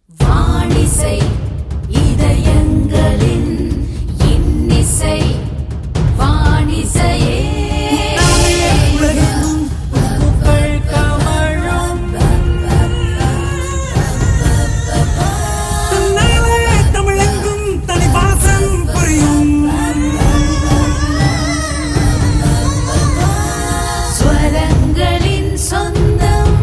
வாணிசை இதயங்களின் இன்னிசை வாணிசையே ஸ்வரங்களின் சொந்தம்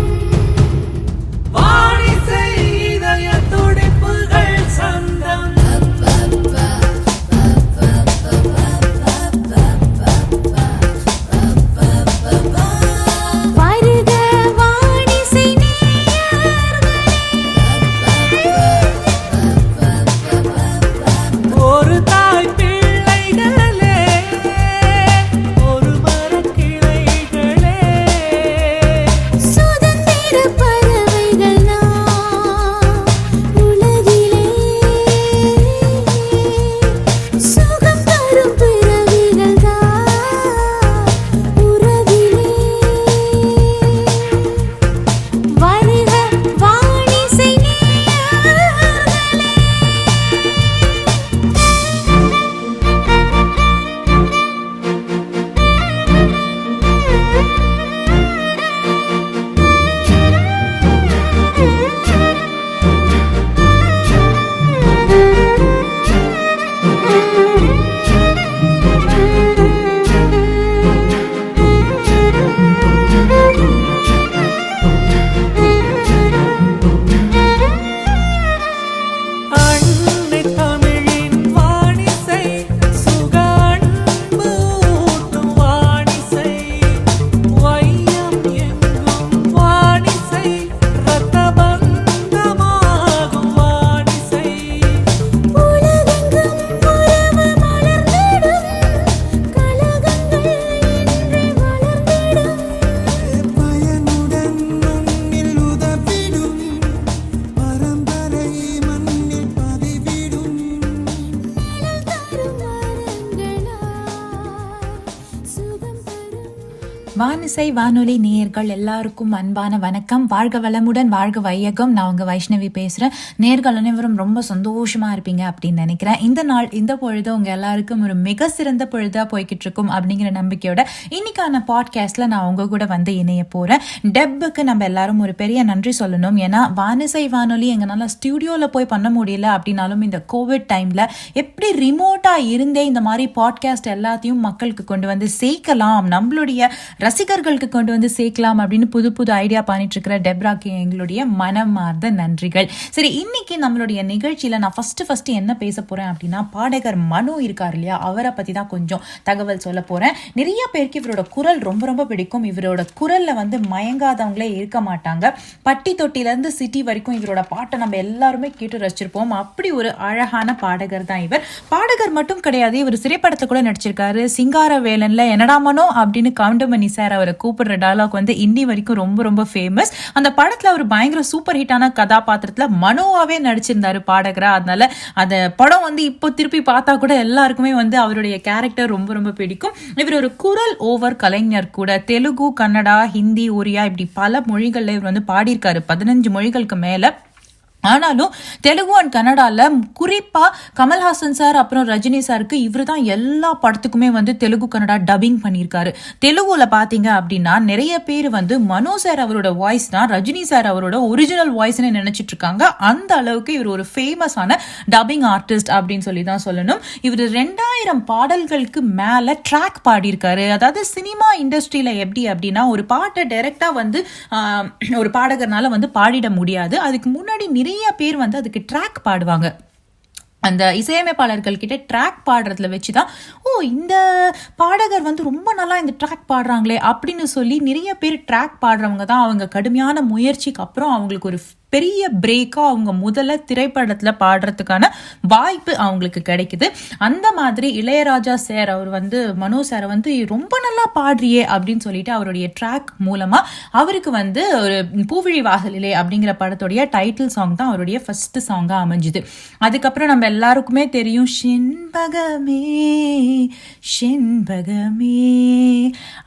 வாணிசை இதய துடிப்புகள் சொந்தம். வருக வாணிசை ஒரு தாய் பிள்ளைகளே, ஒரு மரக்கிளைகளே, சுதந்திர பறவைகள் நாம் உலகிலே சுகம் தரும் பிறவிகள் தான் உறவிலே வருக வாணிசை நேயர்களே. அன்னை தமிழின் வாணிசை, சுக அன்பு ஊட்டும் வாணிசை, வையம் எங்கும் வாணிசை, ரத்தபந்தமாகும் வாணிசை. உலகெங்கும் உறவு மலர்ந்திடும், கலகங்கள் இன்றி வளர்ந்திடும். பயனுடன் முன்னில் உதவிடும் பரம்பரை மண்ணில் பதிவிடும். நிழல் தரும் மரங்களாய் சுகம் தரும். வானிசை வானொலி நேயர்கள் எல்லாருக்கும் அன்பான வணக்கம். வாழ்க வளமுடன், வாழ்க வையகம். நான் உங்க வைஷ்ணவி பேசுறேன். நேயர்கள் அனைவரும் ரொம்ப சந்தோஷமா இருப்பீங்க அப்படின்னு நினைக்கிறேன். இந்த நாள், இந்த பொழுது உங்க எல்லாருக்கும் ஒரு மிக சிறந்த பொழுதா போய்கிட்டு இருக்கும் அப்படிங்கிற நம்பிக்கையோட இன்னைக்கான பாட்காஸ்ட்ல நான் உங்க கூட வந்து இணைய போறேன். டெப்புக்கு நம்ம எல்லாரும் ஒரு பெரிய நன்றி சொல்லணும். ஏன்னா வானிசை வானொலி எங்களால ஸ்டுடியோல போய் பண்ண முடியல அப்படின்னாலும் இந்த கோவிட் டைம்ல எப்படி ரிமோட்டா இருந்தே இந்த மாதிரி பாட்காஸ்ட் எல்லாத்தையும் மக்களுக்கு கொண்டு வந்து சேர்க்கலாம், நம்மளுடைய ரசிகர்களுக்கு கொண்டு வந்து சேர்க்கலாம் அப்படின்னு புது புது ஐடியா பண்ணிட்டு இருக்கிற டெப்ராக்கு எங்களுடைய மனமார்ந்த நன்றிகள். சரி, இன்னைக்கு நம்மளுடைய நிகழ்ச்சியில நான் ஃபர்ஸ்ட் என்ன பேச போறேன் அப்படின்னா, பாடகர் மனு இருக்கார் இல்லையா, அவரை பத்தி தான் கொஞ்சம் தகவல் சொல்ல போறேன். நிறைய பேருக்கு இவரோட குரல் ரொம்ப ரொம்ப பிடிக்கும். இவரோட குரல்ல வந்து மயங்காதவங்களே இருக்க மாட்டாங்க. பட்டி தொட்டில இருந்து சிட்டி வரைக்கும் இவரோட பாட்டை நம்ம எல்லாருமே கேட்டு ரசிச்சிருப்போம். அப்படி ஒரு அழகான பாடகர் தான் இவர். பாடகர் மட்டும் கிடையாது, இவர் திரைப்படத்தை கூட நடிச்சிருக்காரு. சிங்காரவேலன்ல என்னடா மனோ அப்படின்னு கவுண்டமணி சார் அவரை கூப்பிடுற டயலாக் வந்து இன்னி வரைக்கும் ரொம்ப ரொம்ப ஃபேமஸ். அந்த படத்துல அவர் பயங்கர சூப்பர் ஹிட்டான கதாபாத்திரத்துல மனோவாவே நடிச்சிருந்தாரு பாடகரா. அதனால அந்த படம் வந்து இப்போ திருப்பி பார்த்தா கூட எல்லாருக்குமே வந்து அவருடைய கேரக்டர் ரொம்ப ரொம்ப பிடிக்கும். இவர் ஒரு குரல் ஓவர் கலைஞர் கூட. தெலுங்கு, கன்னடா, ஹிந்தி, ஒரியா இப்படி பல மொழிகள்ல இவர் வந்து பாடியிருக்காரு. 15 மொழிகளுக்கு மேல. ஆனாலும் தெலுங்கு அண்ட் கன்னடால குறிப்பா கமல்ஹாசன் சார் அப்புறம் ரஜினி சாருக்கு இவர் தான் எல்லா படத்துக்குமே வந்து தெலுங்கு கன்னடா டப்பிங் பண்ணியிருக்காரு. தெலுங்குல பாத்தீங்க அப்படின்னா நிறைய பேர் வந்து மனோ சார் அவரோட வாய்ஸ் தான் ரஜினி சார் அவரோட ஒரிஜினல் வாய்ஸ்ன்னு நினைச்சிட்டு இருக்காங்க. அந்த அளவுக்கு இவர் ஒரு ஃபேமஸான டப்பிங் ஆர்டிஸ்ட் அப்படின்னு சொல்லி தான் சொல்லணும். இவர் 2000 பாடல்களுக்கு மேல ட்ராக் பாடியிருக்காரு. அதாவது சினிமா இண்டஸ்ட்ரியில எப்படி அப்படின்னா, ஒரு பாட்டை டைரக்டா வந்து ஒரு பாடகர்னால வந்து பாடிட முடியாது. அதுக்கு முன்னாடி நிறைய பேர் வந்து அதுக்கு ட்ராக் பாடுவாங்க. அந்த இசையமைப்பாளர்கள் கிட்ட ட்ராக் பாடுறதுல வச்சுதான், இந்த பாடகர் வந்து ரொம்ப நல்லா இந்த ட்ராக் பாடுறாங்களே அப்படின்னு சொல்லி நிறைய பேர் ட்ராக் பாடுறவங்க தான் அவங்க கடுமையான முயற்சிக்கு அப்புறம் அவங்களுக்கு ஒரு பெரிய பிரேக்கா அவங்க முதல்ல திரைப்படத்துல பாடுறதுக்கான வாய்ப்பு அவங்களுக்கு கிடைக்குது. அந்த மாதிரி இளையராஜா சார் அவர் வந்து மனோ சாரை வந்து ரொம்ப நல்லா பாடுறியே அப்படின்னு சொல்லிட்டு அவருடைய ட்ராக் மூலமா அவருக்கு வந்து ஒரு பூவிழி வாசலிலே அப்படிங்கிற படத்துடைய டைட்டில் சாங் தான் அவருடைய ஃபர்ஸ்ட் சாங்கா அமைஞ்சுது. அதுக்கப்புறம் நம்ம எல்லாருக்குமே தெரியும், செண்பகமே செண்பகமே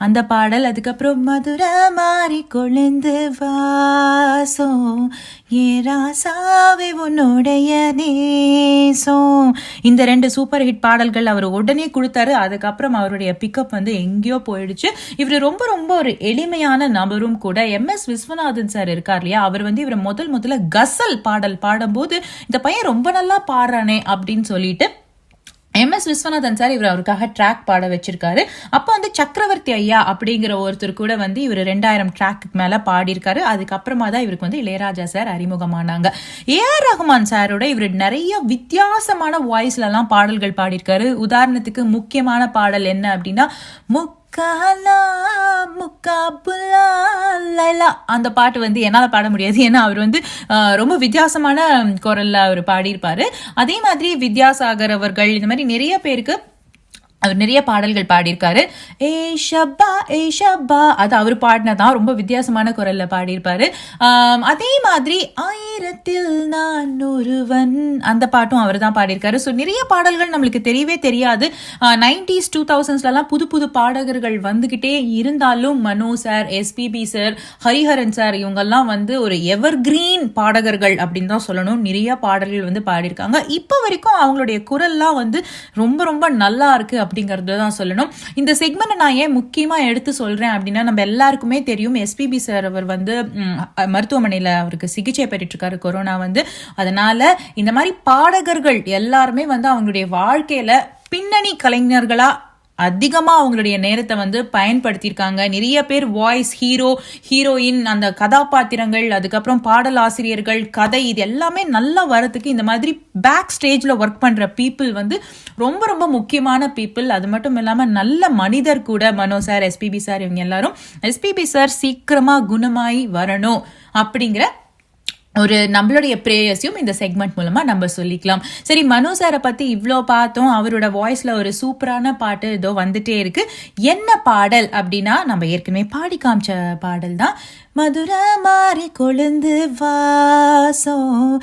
அந்த பாடல். அதுக்கப்புறம் மதுரை மாறி கொழுந்து வாசம் ஏராசாவே உன்னுடைய நேசம். இந்த 2 சூப்பர் ஹிட் பாடல்கள் அவர் உடனே கொடுத்தாரு. அதுக்கப்புறம் அவருடைய பிக்கப் வந்து எங்கேயோ போயிடுச்சு. இவர் ரொம்ப ரொம்ப ஒரு எளிமையான நபரும் கூட. MS விஸ்வநாதன் சார் இருக்கார் இல்லையா, அவர் வந்து இவரை முதல்ல கசல் பாடல் பாடும்போது இந்த பையன் ரொம்ப நல்லா பாடுறானே அப்படின்னு சொல்லிட்டு MS விஸ்வநாதன் சார் இவர் அவருக்காக ட்ராக் பாட வச்சிருக்காரு. அப்போ வந்து சக்கரவர்த்தி ஐயா அப்படிங்கிற ஒருத்தர் கூட வந்து இவர் 2000 ட்ராக்கு மேல பாடியிருக்காரு. அதுக்கப்புறமா தான் இவருக்கு வந்து இளையராஜா சார் அறிமுகமானாங்க. AR ரஹ்மான் சாரோட இவர் நிறைய வித்தியாசமான வாய்ஸ்ல எல்லாம் பாடல்கள் பாடியிருக்காரு. உதாரணத்துக்கு முக்கியமான பாடல் என்ன அப்படின்னா அந்த பாட்டு வந்து என்னால் பாட முடியாது, ஏன்னா அவர் வந்து ரொம்ப வித்தியாசமான குரல்ல அவர் பாடியிருப்பாரு. அதே மாதிரி வித்யாசாகர் அவர்கள் இந்த மாதிரி நிறைய பேருக்கு அவர் நிறைய பாடல்கள் பாடியிருக்காரு. ஏ ஷப்பா அது அவர் பாடினதான், ரொம்ப வித்தியாசமான குரல்ல பாடியிருப்பாரு. அதே மாதிரி 1000ல் நான் ஒருவன் அந்த பாட்டும் அவர் தான் பாடியிருக்காரு. ஸோ நிறைய பாடல்கள் நம்மளுக்கு தெரியவே தெரியாது. 90s 2000ஸ்லாம் புது புது பாடகர்கள் வந்துகிட்டே இருந்தாலும் Mano sir, SPB sir, Hariharan sir இவங்கெல்லாம் வந்து ஒரு எவர் கிரீன் பாடகர்கள் அப்படின்னு தான் சொல்லணும். நிறைய பாடல்கள் வந்து பாடியிருக்காங்க. இப்போ வரைக்கும் அவங்களுடைய குரல்லாம் வந்து ரொம்ப ரொம்ப நல்லா இருக்கு அப்படிங்கறது தான் சொல்லணும். இந்த செக்மெண்ட் நான் ஏன் முக்கியமா எடுத்து சொல்றேன் அப்படின்னா, நம்ம எல்லாருக்குமே தெரியும் SPB சார் அவர் வந்து மருத்துவமனையில அவருக்கு சிகிச்சை பெற்றுட்டு இருக்காரு கொரோனா வந்து. அதனால இந்த மாதிரி பாடகர்கள் எல்லாருமே வந்து அவங்களுடைய வாழ்க்கையில பின்னணி கலைஞர்களா அதிகமா அவங்களுடைய நேரத்தை வந்து பயன்படுத்தியிருக்காங்க. நிறைய பேர் வாய்ஸ், ஹீரோயின், அந்த கதாபாத்திரங்கள், அதுக்கப்புறம் பாடல் ஆசிரியர்கள், கதை, இது எல்லாமே நல்லா வரதுக்கு இந்த மாதிரி பேக் ஸ்டேஜ்ல ஒர்க் பண்ற பீப்புள் வந்து ரொம்ப ரொம்ப முக்கியமான பீப்புள். அது மட்டும் இல்லாம நல்ல மனிதர் கூட. மனோ சார், SPB சார் இவங்க எல்லாரும். SPB சார் சீக்கிரமா குணமாயி வரணும் அப்படிங்கிற ஒரு நம்மளுடைய பிரேயர்ஸையும் இந்த செக்மெண்ட் மூலமா நம்ம சொல்லிக்கலாம். சரி, மனோ சாரை பத்தி இவ்வளோ பார்த்தோம். அவரோட வாய்ஸ்ல ஒரு சூப்பரான பாட்டு இதோ வந்துட்டே இருக்கு. என்ன பாடல் அப்படின்னா, நம்ம ஏற்கனவே பாடி காமிச்ச பாடல் தான். மதுரை மாறி கொழுந்து வாசம்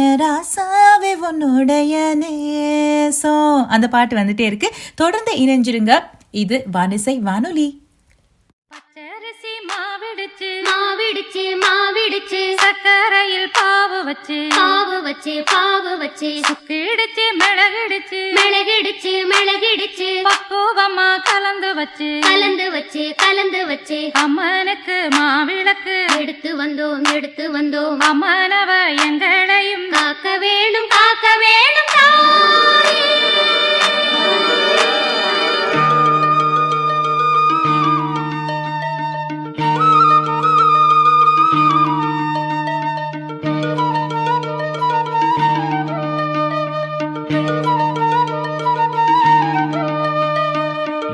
ஏராசாவே உன்னுடைய நேசம் அந்த பாட்டு வந்துட்டே இருக்கு. தொடர்ந்து இணைஞ்சிருங்க. இது வானிசை வானொலி. பச்சரிசி மாவிடுச்சு மாவிடுச்சு மாவிடுச்சு சக்கரையில் பாவு வச்சு சுக்கிடுச்சு மிளகிடுச்சு மிளகிடுச்சு பக்குவமா கலந்து வச்சு அம்மனுக்கு மாவிளக்கு எடுத்து வந்தோம் அம்மனவ எங்களையும் காக்க வேணும் தாயே.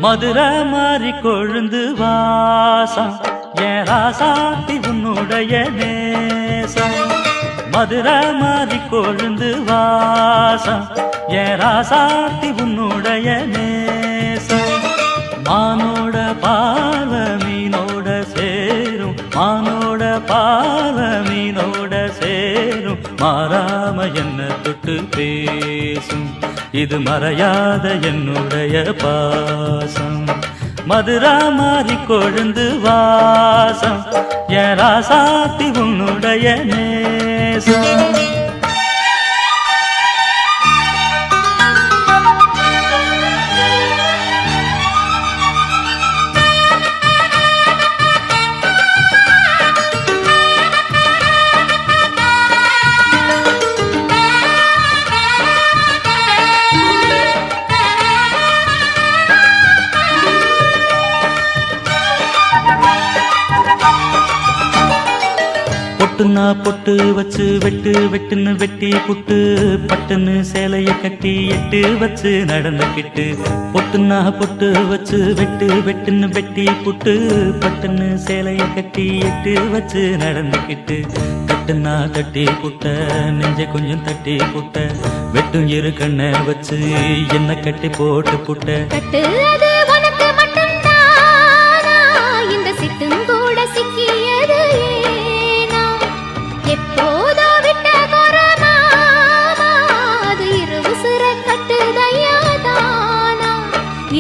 மதுரை மாறி கொழுந்து வாசம் என் ராசாத்தி உன்னுடைய நேசம். மதுரை மாறி கொழுந்து வாசம் என் ராசாத்தி உன்னுடைய நேசம். மானோட பால மீனோட சேரும், மானோட பால மீனோட சேரும், மாறாம என்ன தொட்டு பேசும், இது மறையாத என்னுடைய பாசம். மதுரா மாறி கொழுந்து வாசம் என் ராசாத்தி உன்னுடைய நேசம். பொட்டுன்னா பொட்டு வச்சு வெட்டுன்னு வெட்டி புட்டு, பட்டுன்னு சேலைய கட்டி எட்டு வச்சு நடந்துக்கிட்டு. பொட்டுன்னா பொட்டு வச்சு வெட்டுன்னு வெட்டி புட்டு, பட்டுன்னு சேலைய கட்டி எட்டு வச்சு நடந்துக்கிட்டு. கட்டுன்னா கட்டி புட்ட, நெஞ்ச கொஞ்சம் தட்டி புட்ட, வெட்டும் இரு கண்ணை வச்சு என்ன கட்டி போட்டு புட்ட.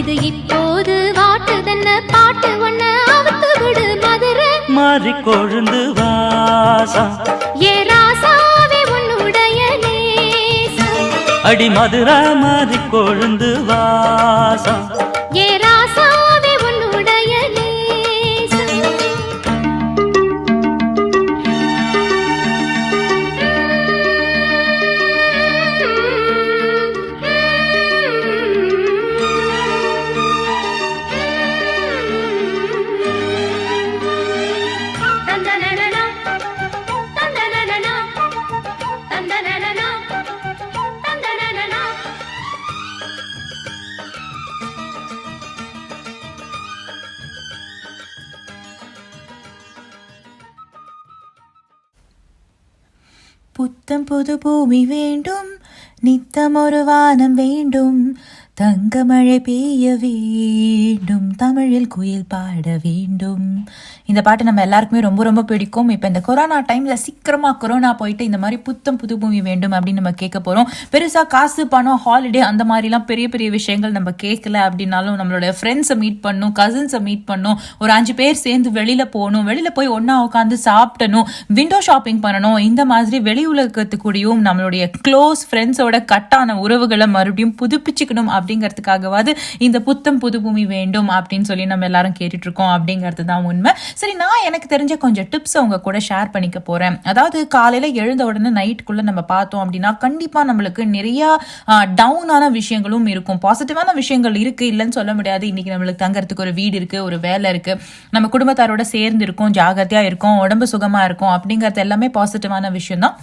இது இப்போது வாட்டுதன்ன பாட்டு ஒண்ணு அவுத்து விடு மதுரை மாறி கொழுந்து வாசம் ஏரா அடி மதுரா மாறி கொழுந்து வாசம் ஏ ராசாவே உன்னுடைய நேசம். தந்தனனனா, தந்தனனனா, தந்தனனனா, தந்தனனனா. புத்தம் புது பூமி வேண்டும், நித்தம் ஒரு வானம் வேண்டும், தங்கமழை பெய்ய வேண்டும், தமிழில் குயில் பாட வேண்டும். இந்த பாட்டு நம்ம எல்லாருக்குமே ரொம்ப ரொம்ப பிடிக்கும். இப்போ இந்த கொரோனா டைமில் சீக்கிரமாக கொரோனா போயிட்டு இந்த மாதிரி புத்தம் புது பூமி வேண்டும் அப்படின்னு நம்ம கேட்க போகிறோம். பெருசாக காசு பணம் ஹாலிடே அந்த மாதிரிலாம் பெரிய பெரிய விஷயங்கள் நம்ம கேட்கல அப்படின்னாலும் நம்மளோட ஃப்ரெண்ட்ஸை மீட் பண்ணணும், கசின்ஸை மீட் பண்ணணும், ஒரு 5 பேர் சேர்ந்து வெளியில் போகணும், வெளியில் போய் ஒன்றா உட்காந்து சாப்பிடணும், விண்டோ ஷாப்பிங் பண்ணணும். இந்த மாதிரி வெளி உலகத்துக்கூடியும் நம்மளுடைய க்ளோஸ் ஃப்ரெண்ட்ஸோட கட்டான உறவுகளை மறுபடியும் புதுப்பிச்சுக்கணும் அப்படிங்கிறதுக்காகவாது இந்த புத்தம் புது பூமி வேண்டும் அப்படின்னு சொல்லி நம்ம எல்லாரும் கேட்டுட்டு இருக்கோம் அப்படிங்கிறது தான் உண்மை. சரி, நான் எனக்கு தெரிஞ்ச கொஞ்சம் டிப்ஸ் உங்க கூட ஷேர் பண்ணிக்க போறேன். அதாவது காலையில எழுந்த உடனே நைட்டுக்குள்ள நம்ம பார்த்தோம் அப்படின்னா கண்டிப்பா நம்மளுக்கு நிறைய டவுனான விஷயங்களும் இருக்கும், பாசிட்டிவான விஷயங்கள் இருக்கு, இல்லைன்னு சொல்ல முடியாது. இன்னைக்கு நம்மளுக்கு தங்கறதுக்கு ஒரு வீடு இருக்கு, ஒரு வேலை இருக்கு, நம்ம குடும்பத்தாரோட சேர்ந்து இருக்கோம், ஜாகிரதையா இருக்கும், உடம்பு சுகமா இருக்கும், அப்படிங்கிறது எல்லாமே பாசிட்டிவான விஷயம் தான்.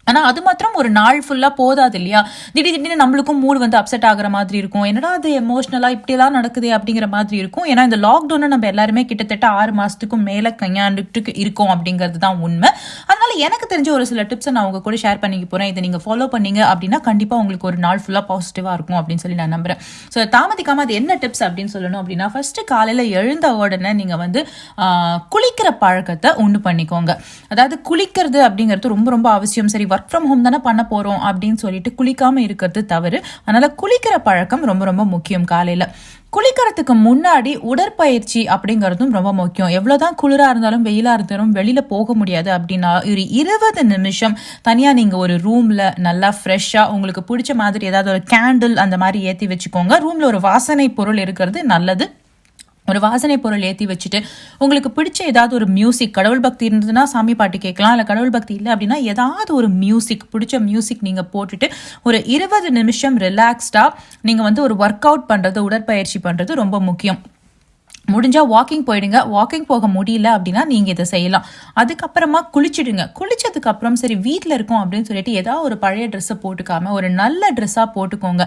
ஆனால் அது மாத்திரம் ஒரு நாள் ஃபுல்லாக போதாது இல்லையா? திடீர்னு நம்மளுக்கும் மூடு வந்து அப்செட் ஆகிற மாதிரி இருக்கும். என்னடா அது எமோஷ்னலாக இப்படியெல்லாம் நடக்குது அப்படிங்கிற மாதிரி இருக்கும். ஏன்னா இந்த லாக்டவுனை நம்ம எல்லாருமே கிட்டத்தட்ட 6 மாதத்துக்கும் மேலே கையாண்டுட்டு இருக்கோம் அப்படிங்கிறது தான் உண்மை. அதனால எனக்கு தெரிஞ்ச ஒரு சில டிப்ஸை நான் உங்க கூட ஷேர் பண்ணிக்க போகிறேன். இதை நீங்கள் ஃபாலோ பண்ணீங்க அப்படின்னா கண்டிப்பாக உங்களுக்கு ஒரு நாள் ஃபுல்லாக பாசிட்டிவாக இருக்கும் அப்படின்னு சொல்லி நான் நம்புறேன். ஸோ தாமதிக்காமல் அது என்ன டிப்ஸ் அப்படின்னு சொல்லணும் அப்படின்னா, ஃபர்ஸ்ட் காலையில் எழுந்த உடனே நீங்கள் வந்து குளிக்கிற பழக்கத்தை உண்டு பண்ணிக்கோங்க. அதாவது குளிக்கிறது அப்படிங்கிறது ரொம்ப ரொம்ப அவசியம். சரி, ஒர்க் ஃப்ரம் ஹோம் தானே பண்ண போறோம் அப்படின்னு சொல்லிட்டு குளிக்காம இருக்கிறது தவறு. அதனால குளிக்கிற பழக்கம் ரொம்ப ரொம்ப முக்கியம். காலையில குளிக்கிறதுக்கு முன்னாடி உடற்பயிற்சி அப்படிங்கிறதும் ரொம்ப முக்கியம். எவ்வளவுதான் குளிரா இருந்தாலும் வெயிலா இருந்தாலும் வெளியில போக முடியாது அப்படின்னா ஒரு 20 நிமிஷம் தனியா நீங்க ஒரு ரூம்ல நல்லா ஃப்ரெஷ்ஷா உங்களுக்கு பிடிச்ச மாதிரி ஏதாவது ஒரு கேண்டில் அந்த மாதிரி ஏற்றி வச்சுக்கோங்க. ரூம்ல ஒரு வாசனை பொருள் இருக்கிறது நல்லது. ஒரு வாசனை பொருள் ஏற்றி வச்சுட்டு உங்களுக்கு பிடிச்ச ஏதாவது ஒரு மியூசிக், கடவுள் பக்தி இருந்ததுன்னா சாமி பாட்டு கேட்கலாம், இல்லை கடவுள் பக்தி இல்லை அப்படின்னா ஏதாவது ஒரு மியூசிக், பிடிச்ச மியூசிக் நீங்கள் போட்டுட்டு ஒரு 20 நிமிஷம் ரிலாக்ஸ்டாக நீங்கள் வந்து ஒரு ஒர்க் அவுட் பண்ணுறது, உடற்பயிற்சி பண்ணுறது ரொம்ப முக்கியம். முடிஞ்சா வாக்கிங் போயிடுங்க. வாக்கிங் போக முடியல அப்படின்னா நீங்க இதை செய்யலாம். அதுக்கப்புறமா குளிச்சிடுங்க. குளிச்சதுக்கு அப்புறம் சரி வீட்டில் இருக்கோம் அப்படின்னு சொல்லிட்டு ஏதாவது ஒரு பழைய ட்ரெஸ்ஸை போட்டுக்காம ஒரு நல்ல ட்ரெஸ்ஸாக போட்டுக்கோங்க.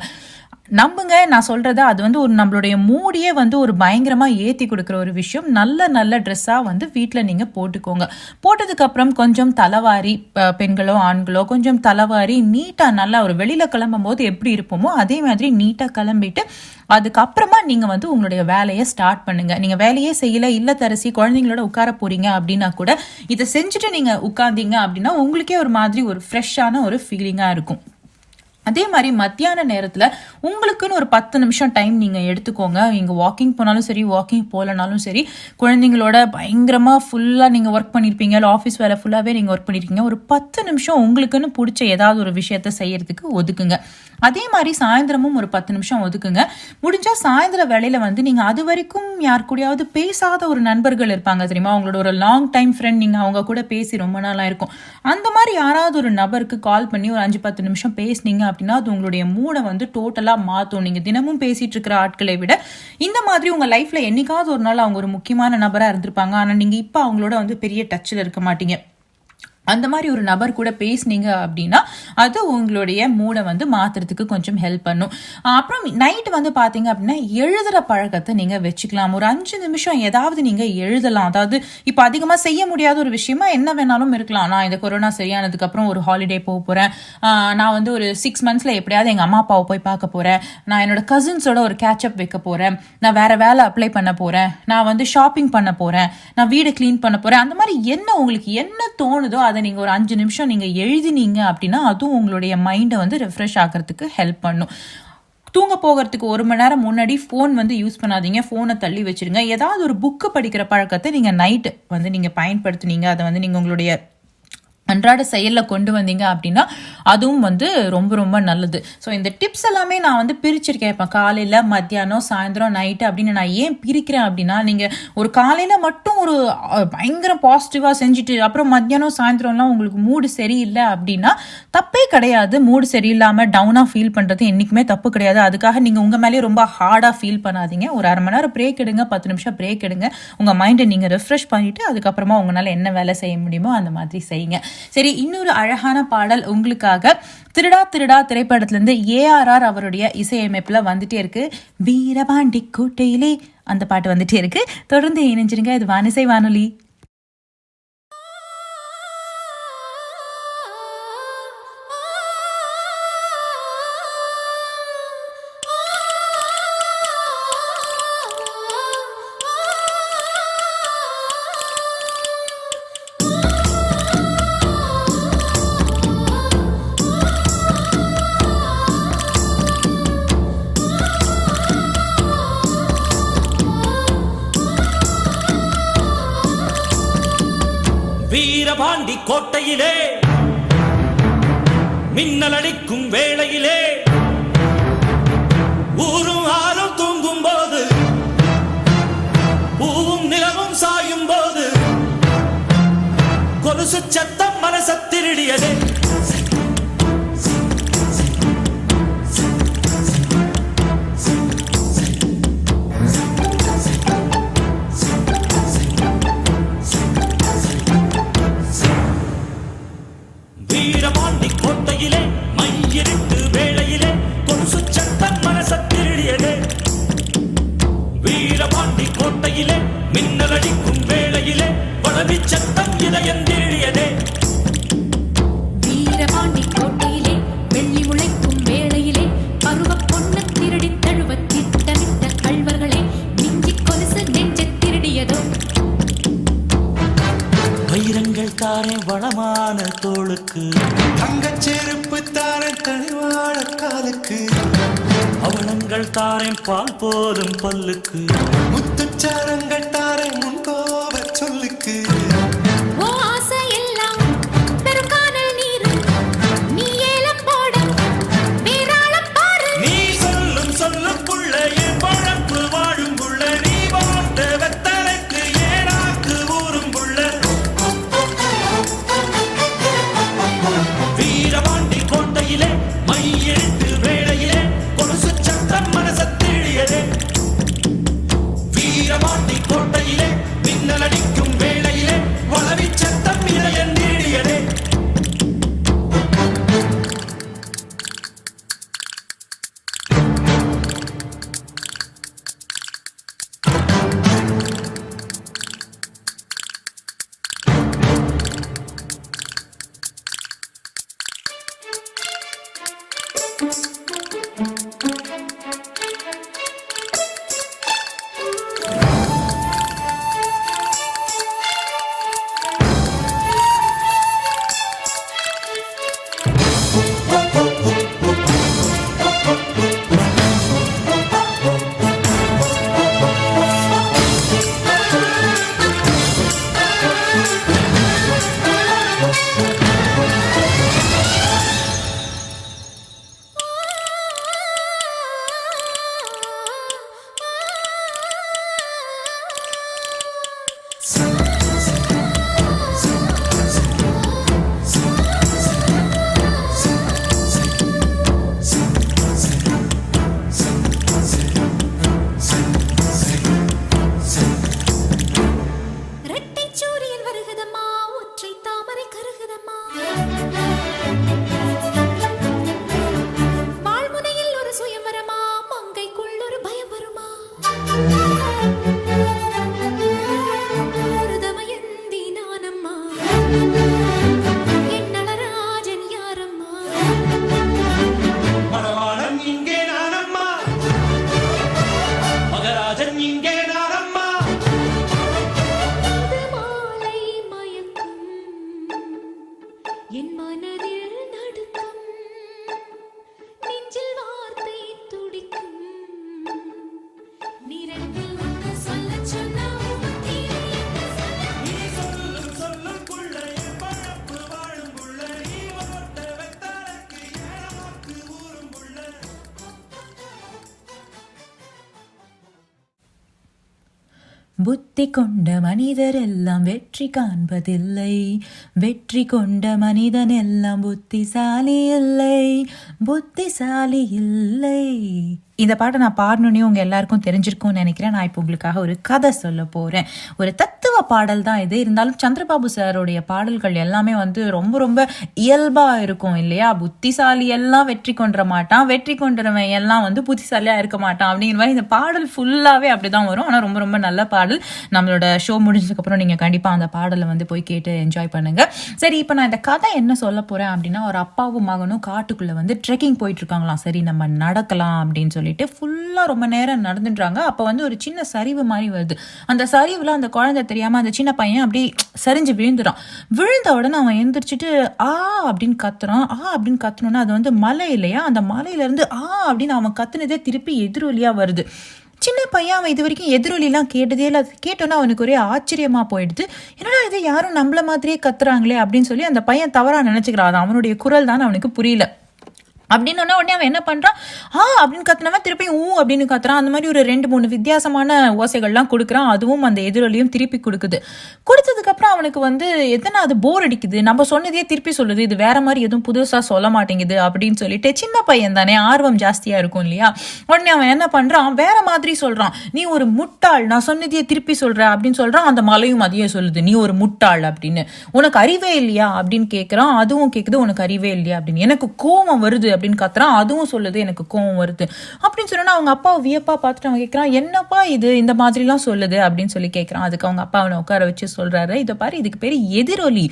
நம்புங்க, நான் சொல்றத, அது வந்து ஒரு நம்மளுடைய மூடியே வந்து ஒரு பயங்கரமா ஏற்றி கொடுக்குற ஒரு விஷயம். நல்ல நல்ல ட்ரெஸ்ஸாக வந்து வீட்டில் நீங்கள் போட்டுக்கோங்க. போட்டதுக்கு அப்புறம் கொஞ்சம் தலைவாரி, பெண்களோ ஆண்களோ கொஞ்சம் தலைவாரி நீட்டாக நல்லா ஒரு வெளியில் கிளம்பும் போது எப்படி இருப்போமோ அதே மாதிரி நீட்டாக கிளம்பிட்டு அதுக்கப்புறமா நீங்கள் வந்து உங்களுடைய வேலையை ஸ்டார்ட் பண்ணுங்க. நீங்கள் வேலையே செய்யலை, இல்லத்தரசி குழந்தைங்களோட உட்கார போறீங்க அப்படின்னா கூட இதை செஞ்சுட்டு நீங்கள் உட்கார்ந்தீங்க அப்படின்னா உங்களுக்கே ஒரு மாதிரி ஒரு ஃப்ரெஷ்ஷான ஒரு ஃபீலிங்காக இருக்கும். அதே மாதிரி மத்தியான நேரத்தில் உங்களுக்குன்னு ஒரு 10 நிமிஷம் டைம் நீங்கள் எடுத்துக்கோங்க. நீங்கள் வாக்கிங் போனாலும் சரி, வாக்கிங் போகலனாலும் சரி, குழந்தைங்களோட பயங்கரமாக ஃபுல்லாக நீங்கள் ஒர்க் பண்ணியிருப்பீங்க, இல்லை ஆஃபீஸ் வேலை ஃபுல்லாகவே நீங்கள் ஒர்க் பண்ணியிருக்கீங்க, ஒரு 10 நிமிஷம் உங்களுக்குன்னு பிடிச்ச ஏதாவது ஒரு விஷயத்த செய்யறதுக்கு ஒதுக்குங்க. அதே மாதிரி சாயந்தரமும் ஒரு 10 நிமிஷம் ஒதுக்குங்க. முடிஞ்சால் சாயந்தர வேலையில் வந்து நீங்கள் அது வரைக்கும் யார் கூடயாவது பேசாத ஒரு நண்பர்கள் இருப்பாங்க தெரியுமா, அவங்களோட ஒரு லாங் டைம் ஃப்ரெண்ட், நீங்கள் அவங்க கூட பேசி ரொம்ப நாளாக இருக்கும், அந்த மாதிரி யாராவது ஒரு நபருக்கு கால் பண்ணி ஒரு 5-10 நிமிஷம் பேசினீங்க அப்படின்னா அது உங்களுடைய மூடை வந்து டோட்டலாக மாற்றும். நீங்கள் தினமும் பேசிட்டு இருக்கிற ஆட்களை விட இந்த மாதிரி உங்கள் லைஃப்பில் என்னைக்காவது ஒரு நாள் அவங்க ஒரு முக்கியமான நபராக இருந்திருப்பாங்க, ஆனால் நீங்கள் இப்போ அவங்களோட வந்து பெரிய டச்சில் இருக்க மாட்டீங்க. அந்த மாதிரி ஒரு நபர் கூட பேசுனீங்க அப்படின்னா அது உங்களுடைய மூடை வந்து மாற்றுறதுக்கு கொஞ்சம் ஹெல்ப் பண்ணும். அப்புறம் நைட்டு வந்து பார்த்தீங்க அப்படின்னா எழுதுகிற பழக்கத்தை நீங்கள் வச்சுக்கலாம். ஒரு 5 நிமிஷம் ஏதாவது நீங்கள் எழுதலாம். அதாவது இப்போ அதிகமாக செய்ய முடியாத ஒரு விஷயமா என்ன வேணாலும் இருக்கலாம். நான் இந்த கொரோனா சரியானதுக்கப்புறம் ஒரு ஹாலிடே போக போகிறேன், நான் வந்து ஒரு 6 மந்த்ஸில் எப்படியாவது எங்கள் அம்மா அப்பாவை போய் பார்க்க போகிறேன், நான் என்னோட கசின்ஸோட ஒரு கேட்சப் வைக்க போகிறேன், நான் வேறு வேலை அப்ளை பண்ண போகிறேன், நான் வந்து ஷாப்பிங் பண்ண போகிறேன், நான் வீடு க்ளீன் பண்ண போகிறேன், அந்த மாதிரி என்ன உங்களுக்கு என்ன தோணுதோ அதை நீங்கள் ஒரு 5 நிமிஷம் நீங்கள் எழுதினீங்க அப்படின்னா அதுவும் உங்களுடைய மைண்டை வந்து ரெஃப்ரெஷ் ஆகிறதுக்கு ஹெல்ப் பண்ணும். தூங்க போகிறதுக்கு 1 மணி நேரம் முன்னாடி ஃபோன் வந்து யூஸ் பண்ணாதீங்க, ஃபோனை தள்ளி வச்சிருங்க. ஏதாவது ஒரு புக்கு படிக்கிற பழக்கத்தை நீங்கள் நைட்டு வந்து நீங்கள் பயன்படுத்துனீங்க, அதை வந்து நீங்கள் உங்களுடைய அன்றாட செயலில் கொண்டு வந்தீங்க அப்படின்னா அதுவும் வந்து ரொம்ப ரொம்ப நல்லது. ஸோ இந்த டிப்ஸ் எல்லாமே நான் வந்து பிரிச்சிருக்கேன். இப்போ காலையில், மத்தியானம், சாயந்தரம், நைட்டு அப்படின்னு நான் ஏன் பிரிக்கிறேன் அப்படின்னா, நீங்கள் ஒரு காலையில் மட்டும் ஒரு பயங்கர பாசிட்டிவாக செஞ்சுட்டு அப்புறம் மத்தியானம், சாயந்தரம்லாம் உங்களுக்கு மூடு சரியில்லை அப்படின்னா தப்பே கிடையாது. மூடு சரியில்லாமல் டவுனாக ஃபீல் பண்ணுறது என்றைக்குமே தப்பு கிடையாது. அதுக்காக நீங்கள் உங்கள் மேலேயே ரொம்ப ஹார்டாக ஃபீல் பண்ணாதீங்க. ஒரு அரை மணி நேரம் பிரேக் எடுங்க, 10 நிமிஷம் பிரேக் எடுங்க. உங்கள் மைண்டை நீங்கள் ரெஃப்ரெஷ் பண்ணிவிட்டு அதுக்கப்புறமா உங்களால் என்ன வேலை செய்ய முடியுமோ அந்த மாதிரி செய்யுங்க. சரி, இன்னொரு அழகான பாடல் உங்களுக்காக திருடா திருடா திரைப்படத்திலிருந்து ஏஆர்ஆர் அவருடைய இசையமைப்புல வந்துட்டே இருக்கு. வீரபாண்டி கோட்டையிலே அந்த பாட்டு வந்துட்டே இருக்கு. தொடர்ந்து இணைஞ்சிருங்க. இது வானிசை வானொலி. வீரபாண்டி கோட்டையிலே மின்னலடிக்கும் வேளையிலே ஊரும் ஆறும் தூங்கும் போது பூவும் நிலவும் சாயும் போது கொலுசு சத்தம் மனச திருடியதே. வீரபாண்டி கோட்டையிலே மையிருட்டு வேளையிலே கொலுசு சத்தம் மனச திருடியதே. வீரபாண்டி கோட்டையிலே மின்னலடிக்கும் வேளையிலே வளவி சத்தம் இதயம் திருடியதே. வீரபாண்டி கோட்டையிலே வெள்ளி முளைக்கும் வேளையிலே பருவ பொண்ணு திருடி தழுவ திட்டமிட்ட கள்வர்களே மிஞ்சி கொலுசு நெஞ்ச திருடியதோ. வைரங்கள் தாரே வளமான தோளுக்கு, தங்கச் செருப்பு தாரன் தனிவாழ காலுக்கு, அவலங்கள் தாரேன் பால் போதும் பல்லுக்கு, முத்துச்சாரங்கள் தாரன் முன்கோப சொல்லுக்கு. ஓ ஆசை எல்லாம் பெருங்கானல் நீர், நீ ஏலம் போட வேறாளம் பாரு. நீ சொல்லும் சொல்லுக்குள்ள என் பழப்பு வாழும் புள்ள, நீ போட்ட வெத்தலைக்கு ஏனாக்கு ஊரும் புள்ள. வீரபாண்டி கோட்டையிலே மையெழுத்து வேளையிலே கொலுசு சத்தம் மனச தேடியதே. வீரபாண்டி கோட்டையிலே மின்னலடிக்கும் வேளையிலே வளவி சத்தம் இதயம் தேடியதே. இரட்டைச் சூரியன் வருகுதம்மா, ஒற்றை தாமரை கருகுதம்மா. வாழ்முனையில் ஒரு சுயம்பரமா, மங்கைக்குள் ஒரு பயம் வருமா. ஒரு தமயந்தி நானம்மா, என் நளராஜன் யாரம்மா. மணவாளன் இங்கே நானம்மா, மகராஜன் இங்கே நானம்மா. இது மாலை மயக்கம், என் மனதில் நடுக்கம், நெஞ்சில் வார்த்தை துடிக்கும். நிறத்தில் ஒன்று சொல்லச் சொன்னா உன் தீரை என்ன சொல்ல? நீ சொல்லும் சொல்லுக்குள்ள என் பழப்பு வாழும் புத்தி கொண்ட மனிதர் எல்லாம் வெற்றி காண்பதில்லை, வெற்றி கொண்ட மனிதன் எல்லாம் புத்திசாலி இல்லை, புத்திசாலி இல்லை. இந்த பாட்டை நான் பாடணுன்னே உங்கள் எல்லாருக்கும் தெரிஞ்சிருக்கும்னு நினைக்கிறேன். நான் இப்போ உங்களுக்காக ஒரு கதை சொல்ல போகிறேன். ஒரு தத்துவ பாடல் தான் இது. இருந்தாலும் சந்திரபாபு சாரோடைய பாடல்கள் எல்லாமே வந்து ரொம்ப ரொம்ப இயல்பாக இருக்கும் இல்லையா? புத்திசாலி எல்லாம் வெற்றி கொண்டுற மாட்டான், வெற்றி கொண்டுறவன் எல்லாம் வந்து புத்திசாலியாக இருக்க மாட்டான் அப்படிங்கிற மாதிரி இந்த பாடல் ஃபுல்லாகவே அப்படி தான் வரும். ஆனால் ரொம்ப ரொம்ப நல்ல பாடல். நம்மளோட ஷோ முடிஞ்சதுக்கப்புறம் நீங்கள் கண்டிப்பாக அந்த பாடலை வந்து போய் கேட்டு என்ஜாய் பண்ணுங்கள். சரி, இப்போ நான் இந்த கதை என்ன சொல்ல போகிறேன் அப்படின்னா, ஒரு அப்பாவும் மகனும் காட்டுக்குள்ளே வந்து ட்ரெக்கிங் போயிட்டுருக்காங்களாம். சரி, நம்ம நடக்கலாம் அப்படின்னு சொல்லிட்டு ஃபுல்லாக ரொம்ப நேரம் நடந்துடுறாங்க. அப்போ வந்து ஒரு சின்ன சரிவு மாதிரி வருது. அந்த சரிவில் அந்த குழந்தை தெரியாமல் அந்த சின்ன பையன் அப்படி சரிஞ்சு விழுந்துடான். விழுந்த உடனே அவன் எழுந்திரிச்சிட்டு அப்படின்னு கத்துறான். அப்படின்னு கத்துனோன்னா அது வந்து மலை இல்லையா? அந்த மலையிலேருந்து அப்படின்னு அவன் கத்துனதே திருப்பி எதிரொலியாக வருது. சின்ன பையன் அவன் இது வரைக்கும் எதிரொலிலாம் கேட்டதே இல்லை. கேட்டோன்னா அவனுக்கு ஒரே ஆச்சரியமாக போயிடுது. என்னடா இது, யாரும் நம்மள மாதிரியே கத்துறாங்களே அப்படின்னு சொல்லி அந்த பையன் தவறாக நினச்சிக்கிறான். அது அவனுடைய குரல் தான் அவனுக்கு புரியல. அப்படின்னு உடனே அவன் என்ன பண்ணுறான், அப்படின்னு கத்துனவன் திருப்பி அப்படின்னு கத்துறான். அந்த மாதிரி ஒரு 2-3 வித்தியாசமான ஓசைகள்லாம் கொடுக்குறான். அதுவும் அந்த எதிரொலியும் திருப்பி கொடுக்குது. கொடுத்ததுக்கப்புறம் அவனுக்கு வந்து எத்தனை அது போர் அடிக்குது, நம்ம சொன்னதையே திருப்பி சொல்லுது, இது வேற மாதிரி எதுவும் புதுசாக சொல்ல மாட்டேங்குது அப்படின்னு சொல்லிட்டு சின்ன பையன் தானே, ஆர்வம் ஜாஸ்தியாக இருக்கும் இல்லையா? உடனே அவன் என்ன பண்ணுறான், வேற மாதிரி சொல்கிறான். நீ ஒரு முட்டாள், நான் சொன்னதையே திருப்பி சொல்கிற அப்படின்னு சொல்கிறான். அந்த மலையும் அதையே சொல்லுது, நீ ஒரு முட்டாள் அப்படின்னு. உனக்கு அறிவே இல்லையா அப்படின்னு கேட்குறான். அதுவும் கேட்குது, உனக்கு அறிவே இல்லையா அப்படின்னு. எனக்கு கோபம் வருது அப்படின்னு கத்துறான். அதுவும் சொல்லுது, எனக்கு கோவம் வருது அப்படின்னு சொன்னா அவங்க அப்பா வியப்பா பார்த்துட்டு அவன் கேட்கறான், என்னப்பா இது இந்த மாதிரிலாம் சொல்லுது அப்படின்னு சொல்லி கேட்கறான். அதுக்கு அவங்க அப்பா அவனை உட்கார வச்சு சொல்றாரு, இதை பாரு, இதுக்கு பேரு எதிரொலி.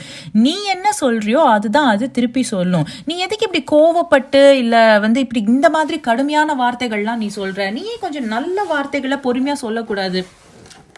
நீ என்ன சொல்றியோ அதுதான் அது திருப்பி சொல்லும். நீ எதுக்கு இப்படி கோவப்பட்டு இல்ல வந்து இப்படி இந்த மாதிரி கடுமையான வார்த்தைகள்லாம் நீ சொல்ற? நீயே கொஞ்சம் நல்ல வார்த்தைகளை பொறுமையா சொல்லக்கூடாது,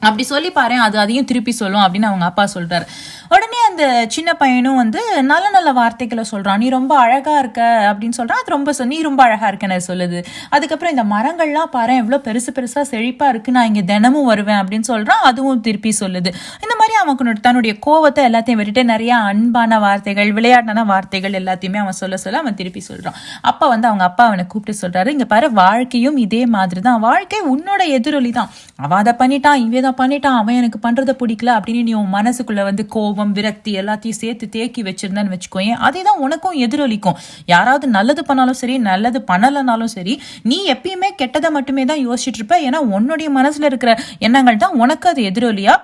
அப்படி சொல்லி பாரு, அது அதையும் திருப்பி சொல்லும் அப்படின்னு அவங்க அப்பா சொல்றாரு. உடனே அந்த சின்ன பையனும் வந்து நல்ல நல்ல வார்த்தைகளை சொல்றான். நீ ரொம்ப அழகா இருக்க அப்படின்னு சொல்றான். அது ரொம்ப நீ ரொம்ப அழகா இருக்கன்னு சொல்லுது. அதுக்கப்புறம் இந்த மரங்கள்லாம் பாரு எவ்வளோ பெருசு பெருசா செழிப்பா இருக்கு, நான் இங்க தினமும் வருவேன் அப்படின்னு சொல்றான். அதுவும் திருப்பி சொல்லுது. இந்த மாதிரி அவன் தன்னுடைய கோவத்தை எல்லாத்தையும் விட்டுட்டு நிறைய அன்பான வார்த்தைகள், விளையாட்டான வார்த்தைகள் எல்லாத்தையுமே அவன் சொல்ல அவன் திருப்பி சொல்றான். அப்பா வந்து அவங்க அப்பா அவனை கூப்பிட்டு சொல்றாரு, இங்க பாரு, வாழ்க்கையும் இதே மாதிரி தான். வாழ்க்கை உன்னோட எதிரொலி தான். அவன் அதை பண்ணிட்டான், இவன் பண்ணிட்டான், அவன் எனக்கு பண்றதை பிடிக்கல அப்படின்னு நீ உன் மனசுக்குள்ள வந்து கோபம், விரக்தி எல்லாத்தையும் சேர்த்து தேக்கி வச்சிருந்தேன்னு வச்சுக்கோயேன், அதே தான் உனக்கும் எதிரொலிக்கும். யாராவது நல்லது பண்ணாலும் சரி, நல்லது பண்ணலனாலும் சரி, நீ எப்பயுமே கெட்டதை மட்டுமே தான் யோசிச்சுட்டு இருப்ப. ஏன்னா உன்னுடைய மனசுல இருக்கிற எண்ணங்கள் தான் உனக்கு அது எதிரொலியா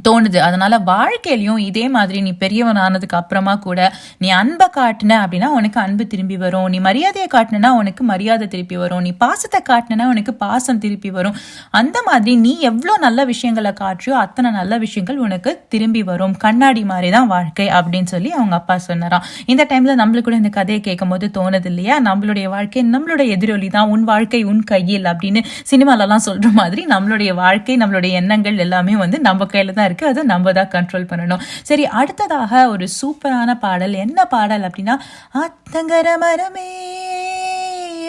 தோணுது. அதனால வாழ்க்கையிலையும் இதே மாதிரி நீ பெரியவன் ஆனதுக்கு அப்புறமா கூட நீ அன்பை காட்டின அப்படின்னா உனக்கு அன்பு திரும்பி வரும். நீ மரியாதையை காட்டினா உனக்கு மரியாதை திருப்பி வரும். நீ பாசத்தை காட்டினா உனக்கு பாசம் திருப்பி வரும். அந்த மாதிரி நீ எவ்வளோ நல்ல விஷயங்களை காட்டியோ அத்தனை நல்ல விஷயங்கள் உனக்கு திரும்பி வரும். கண்ணாடி மாதிரி தான் வாழ்க்கை அப்படின்னு சொல்லி அவங்க அப்பா சொன்னாராம். இந்த டைம்ல நம்மளுக்கு கூட இந்த கதையை கேட்கும் போது தோணுது இல்லையா, நம்மளுடைய வாழ்க்கை நம்மளோட எதிரொலி தான், உன் வாழ்க்கை உன் கையில் அப்படின்னு சினிமாலெல்லாம் சொல்ற மாதிரி நம்மளுடைய வாழ்க்கை, நம்மளுடைய எண்ணங்கள் எல்லாமே வந்து நம்ம கையில தான் இருக்கு. அதை நம்ம தான் கண்ட்ரோல் பண்ணணும். சரி, அடுத்ததாக ஒரு சூப்பரான பாடல். என்ன பாடல் அப்படின்னா, ஆத்தங்கர மரமே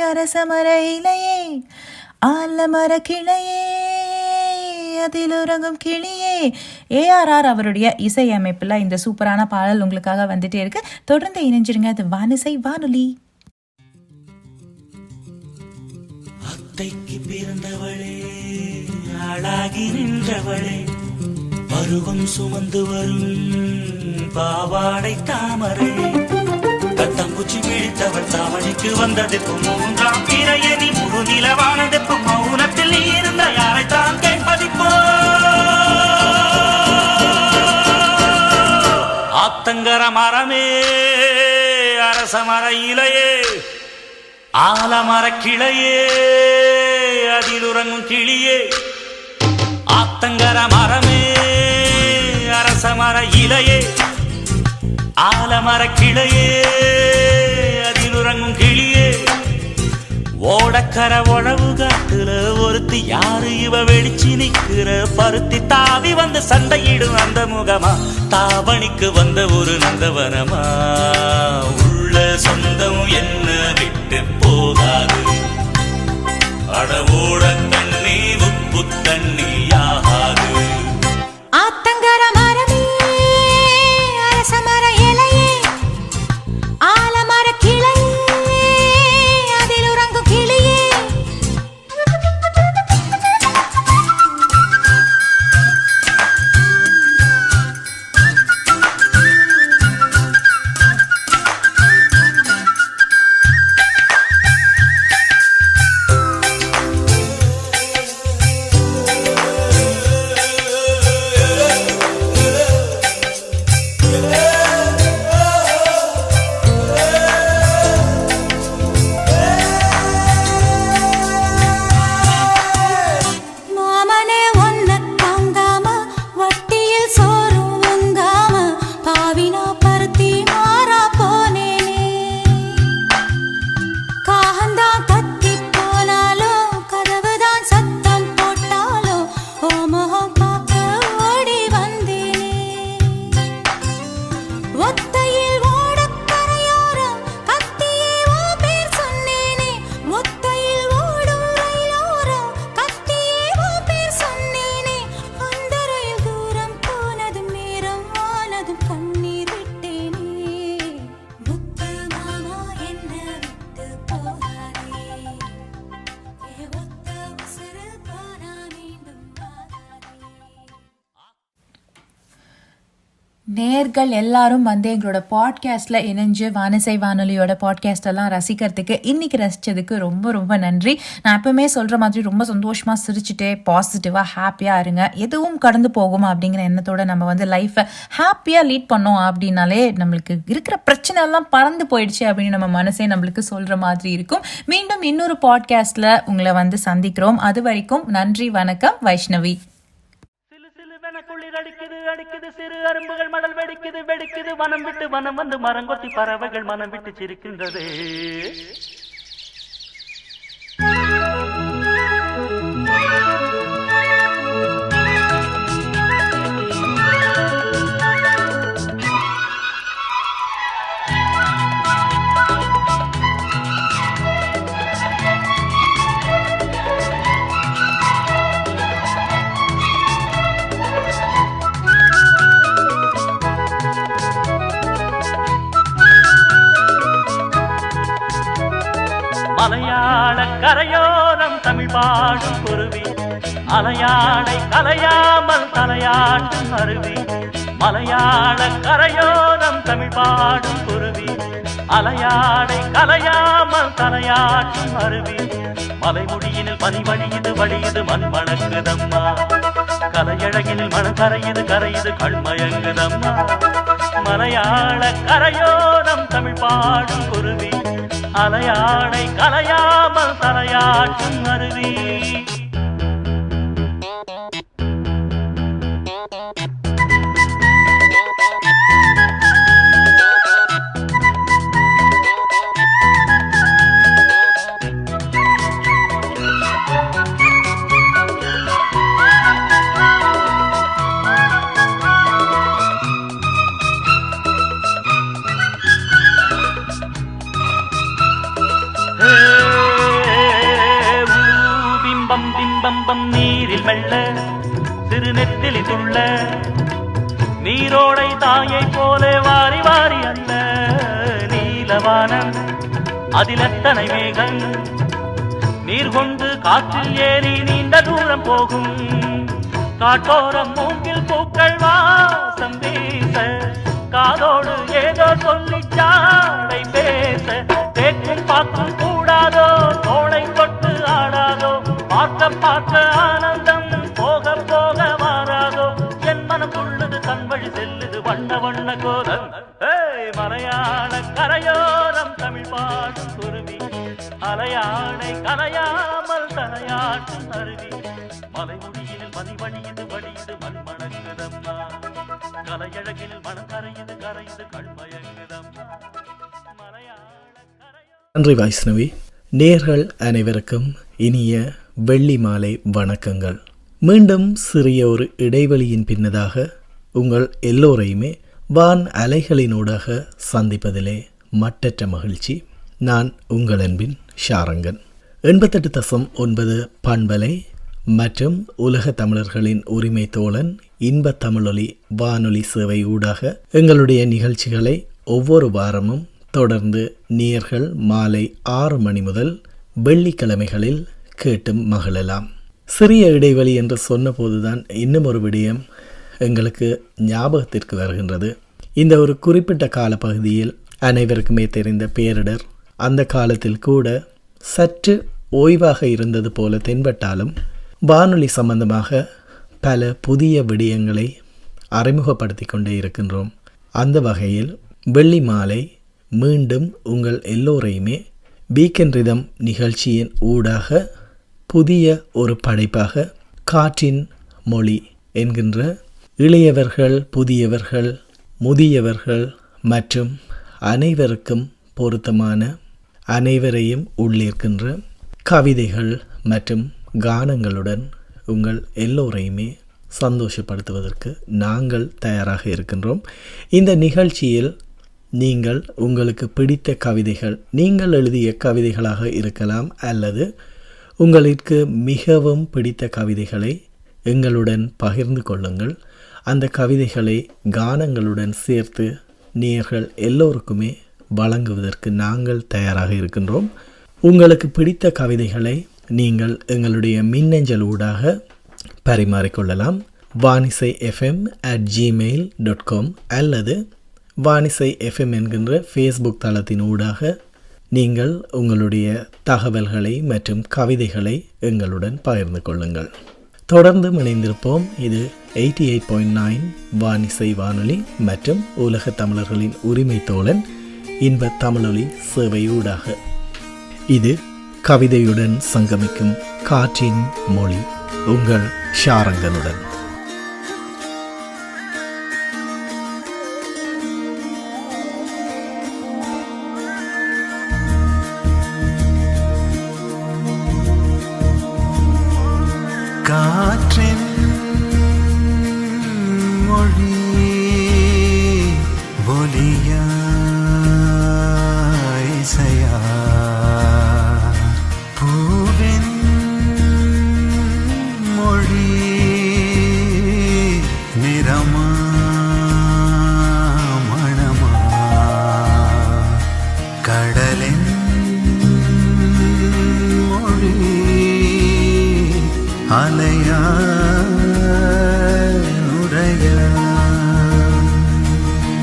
அரசமர இலையே ஆலமர கிளையே அதில் உறங்கும் கிளியே, ARR அவருடைய இசையமைப்புல இந்த சூப்பரான பாடல் உங்களுக்காக வந்துட்டே இருக்கு. தொடர்ந்து இணைஞ்சிருங்க. அது வானிசை வானொலி. அத்தைக்கு பிறந்தவளே, அழகி நின்றவளே, பருவம் சுமந்து வரும் பாவாடை தாமரை, கத்தம்பூச்சி பிடித்தவள் தாவணிக்கு வந்ததெப்பு மூன்றாம் பிறையணி முழு நிலவானதெப்பு மௌனத்தில் நீ இருந்த யாரைத்தான் கேட்பதிப்போ. ஆத்தங்கர மரமே அரசமர இலையே ஆலமர கிளையே அதில் உறங்கும் கிளியே, ஆத்தங்கர மரமே அரசமர இலையே ஆலமர கிளையே அதில் உறங்கும் கிளியே, ஓடக்கர உழவு காட்டுல ஒருத்தி யாரு இவ வெளிச்சி நிக்கிற, பருத்தி தாவி வந்து சண்டையிடும் அந்த முகமா, தாவணிக்கு வந்த ஒரு நந்தவனமா, உள்ள சொந்தம் என்ன விட்டு போகாது, அடவோட தண்ணி உப்பு தண்ணி ஆகாது. ஆத்தங்கர மரமே அரசமர இலையே ஆலமர கிளையே அதில் உறங்கும் கிளியே. நேர்கள் எல்லாரும் வந்து எங்களோட பாட்காஸ்ட்டில் இணைஞ்சு வானிசை வானொலியோட பாட்காஸ்ட் எல்லாம் ரசிக்கிறதுக்கு இன்னைக்கு ரசித்ததுக்கு ரொம்ப ரொம்ப நன்றி. நான் எப்பவுமே சொல்கிற மாதிரி ரொம்ப சந்தோஷமாக சிரிச்சுட்டே பாசிட்டிவாக ஹாப்பியாக இருங்க. எதுவும் கடந்து போகும் அப்படிங்கிற எண்ணத்தோட நம்ம வந்து லைஃப்பை ஹாப்பியாக லீட் பண்ணோம் அப்படின்னாலே நம்மளுக்கு இருக்கிற பிரச்சனை எல்லாம் பறந்து போயிடுச்சு அப்படின்னு நம்ம மனசே நம்மளுக்கு சொல்கிற மாதிரி இருக்கும். மீண்டும் இன்னொரு பாட்காஸ்ட்டில் உங்களை வந்து சந்திக்கிறோம். அது வரைக்கும் நன்றி, வணக்கம். வைஷ்ணவி. குளிர் அடிக்குது சிறு அரும்புகள் மடல் வெடிக்குது வனம் விட்டு வனம் வந்து மரங்கொத்தி பறவைகள் மனம் விட்டு சிரிக்கின்றது. மலையாள கரையோரம் தமிழ் பாடும் குருவி, அலையாடை கலையாமல் தலையாட்டும் அருவி. மலையாள கரையோரம் தமிழ் பாடும் குருவி, அலையாடை கலையாமல் தலையாட்டும் அருவி. மலைமுடியினில் பனி வழியுது மண் மணக்குதம்மா, கலையழகினில் மணம் கரையுது கண்மயங்குதம்மா. மலையாள கரையோரம் தமிழ் பாடும் குருவி, அலையாடை கலையாமல் தலையாட்டும் அருவி. பிம்பம் நீரில் மெல்ல சிறு நெத்திலி துள்ள, நீரோடை தாயை போல வாரி வாரி அல்ல. நீலவானம் அதில் எத்தனை மேகம், நீர் கொண்டு காற்றில் ஏறி நீண்ட தூரம் போகும். காட்டோரம் மூங்கில் பூக்கள் வாசம் வீச, காதோடு ஏதோ சொல்லி சாடை பேச. தேக்கும் பார்க்கும் கூடாதோ, தோளை தொட்டு ஆடாதோ, பார்க்க ஆனந்தம் போக போக மாறாதோ. என் மனம் உள்ளது தன் வழி செல்லுது வண்ண கோலம். மலையாள கரையோரம் தமிழ் பாடும் குருவி, அலையாடை கலையாமல் தலையாட்டும் அருவி. மலைமுடியினில் பனி வழியுது மண் மணக்குதம்மா, கலையழகினில் மனம் கரையுது கண்மயங்குதம்மா. மலையாள நன்றி வைஷ்ணவி. நேர்கள் அனைவருக்கும் இனிய வெள்ளி மாலை வணக்கங்கள். மீண்டும் சிறிய ஒரு இடைவெளியின் பின்னதாக உங்கள் எல்லோரையுமே வான் அலைகளினூடாக சந்திப்பதிலே மட்டற்ற மகிழ்ச்சி. நான் உங்கள் அன்பின் ஷாரங்கன். 88.9 பண்பலை மற்றும் உலக தமிழர்களின் உரிமை தோழன் இன்ப தமிழொலி வானொலி சேவை ஊடாக எங்களுடைய நிகழ்ச்சிகளை ஒவ்வொரு வாரமும் தொடர்ந்து நேயர்கள் மாலை 6 மணி முதல் வெள்ளிக்கிழமைகளில் கேட்டும் மகிழலாம். சிறிய இடைவெளி என்று சொன்னபோதுதான் இன்னும் ஒரு விடயம் எங்களுக்கு ஞாபகத்திற்கு வருகின்றது. இந்த ஒரு குறிப்பிட்ட காலப்பகுதியில் அனைவருக்குமே தெரிந்த பேரிடர் அந்த காலத்தில் கூட சற்று ஓய்வாக இருந்தது போல தென்பட்டாலும் வானொலி சம்பந்தமாக பல புதிய விடயங்களை அறிமுகப்படுத்தி கொண்டே இருக்கின்றோம். அந்த வகையில் வெள்ளி மாலை மீண்டும் உங்கள் எல்லோரையுமே வீக்கெண்ட் ரிதம் நிகழ்ச்சியின் ஊடாக புதிய ஒரு படைப்பாக காற்றின் மொழி என்கின்ற இளையவர்கள், புதியவர்கள், முதியவர்கள் மற்றும் அனைவருக்கும் பொருத்தமான, அனைவரையும் உள்ளிருக்கின்ற கவிதைகள் மற்றும் கானங்களுடன் உங்கள் எல்லோரையுமே சந்தோஷப்படுத்துவதற்கு நாங்கள் தயாராக இருக்கின்றோம். இந்த நிகழ்ச்சியில் நீங்கள் உங்களுக்கு பிடித்த கவிதைகள், நீங்கள் எழுதிய கவிதைகளாக இருக்கலாம், அல்லது உங்களுக்கு மிகவும் பிடித்த கவிதைகளை எங்களுடன் பகிர்ந்து கொள்ளுங்கள். அந்த கவிதைகளை கானங்களுடன் சேர்த்து நேயர்கள் எல்லோருக்குமே வழங்குவதற்கு நாங்கள் தயாராக இருக்கின்றோம். உங்களுக்கு பிடித்த கவிதைகளை நீங்கள் எங்களுடைய மின்னஞ்சல் ஊடாக பரிமாறிக்கொள்ளலாம். வானிசை fm@gmail.com அல்லது வானிசை FM என்கின்ற ஃபேஸ்புக் தளத்தின் ஊடாக நீங்கள் உங்களுடைய தகவல்களை மற்றும் கவிதைகளை எங்களுடன் பகிர்ந்து கொள்ளுங்கள். தொடர்ந்து இணைந்திருப்போம். இது 88.9 வானிசை வானொலி மற்றும் உலக தமிழர்களின் உரிமை தோழன் இன்ப தமிழொலி சேவையூடாக. இது கவிதையுடன் சங்கமிக்கும் காற்றின் மொழி. உங்கள் ஷாரங்கனுடன். காற்றின் மொழி ஒலியா இசையா பூவின் மொழி நிறமா மணமா கடலின் மொழி அலையா நுரையா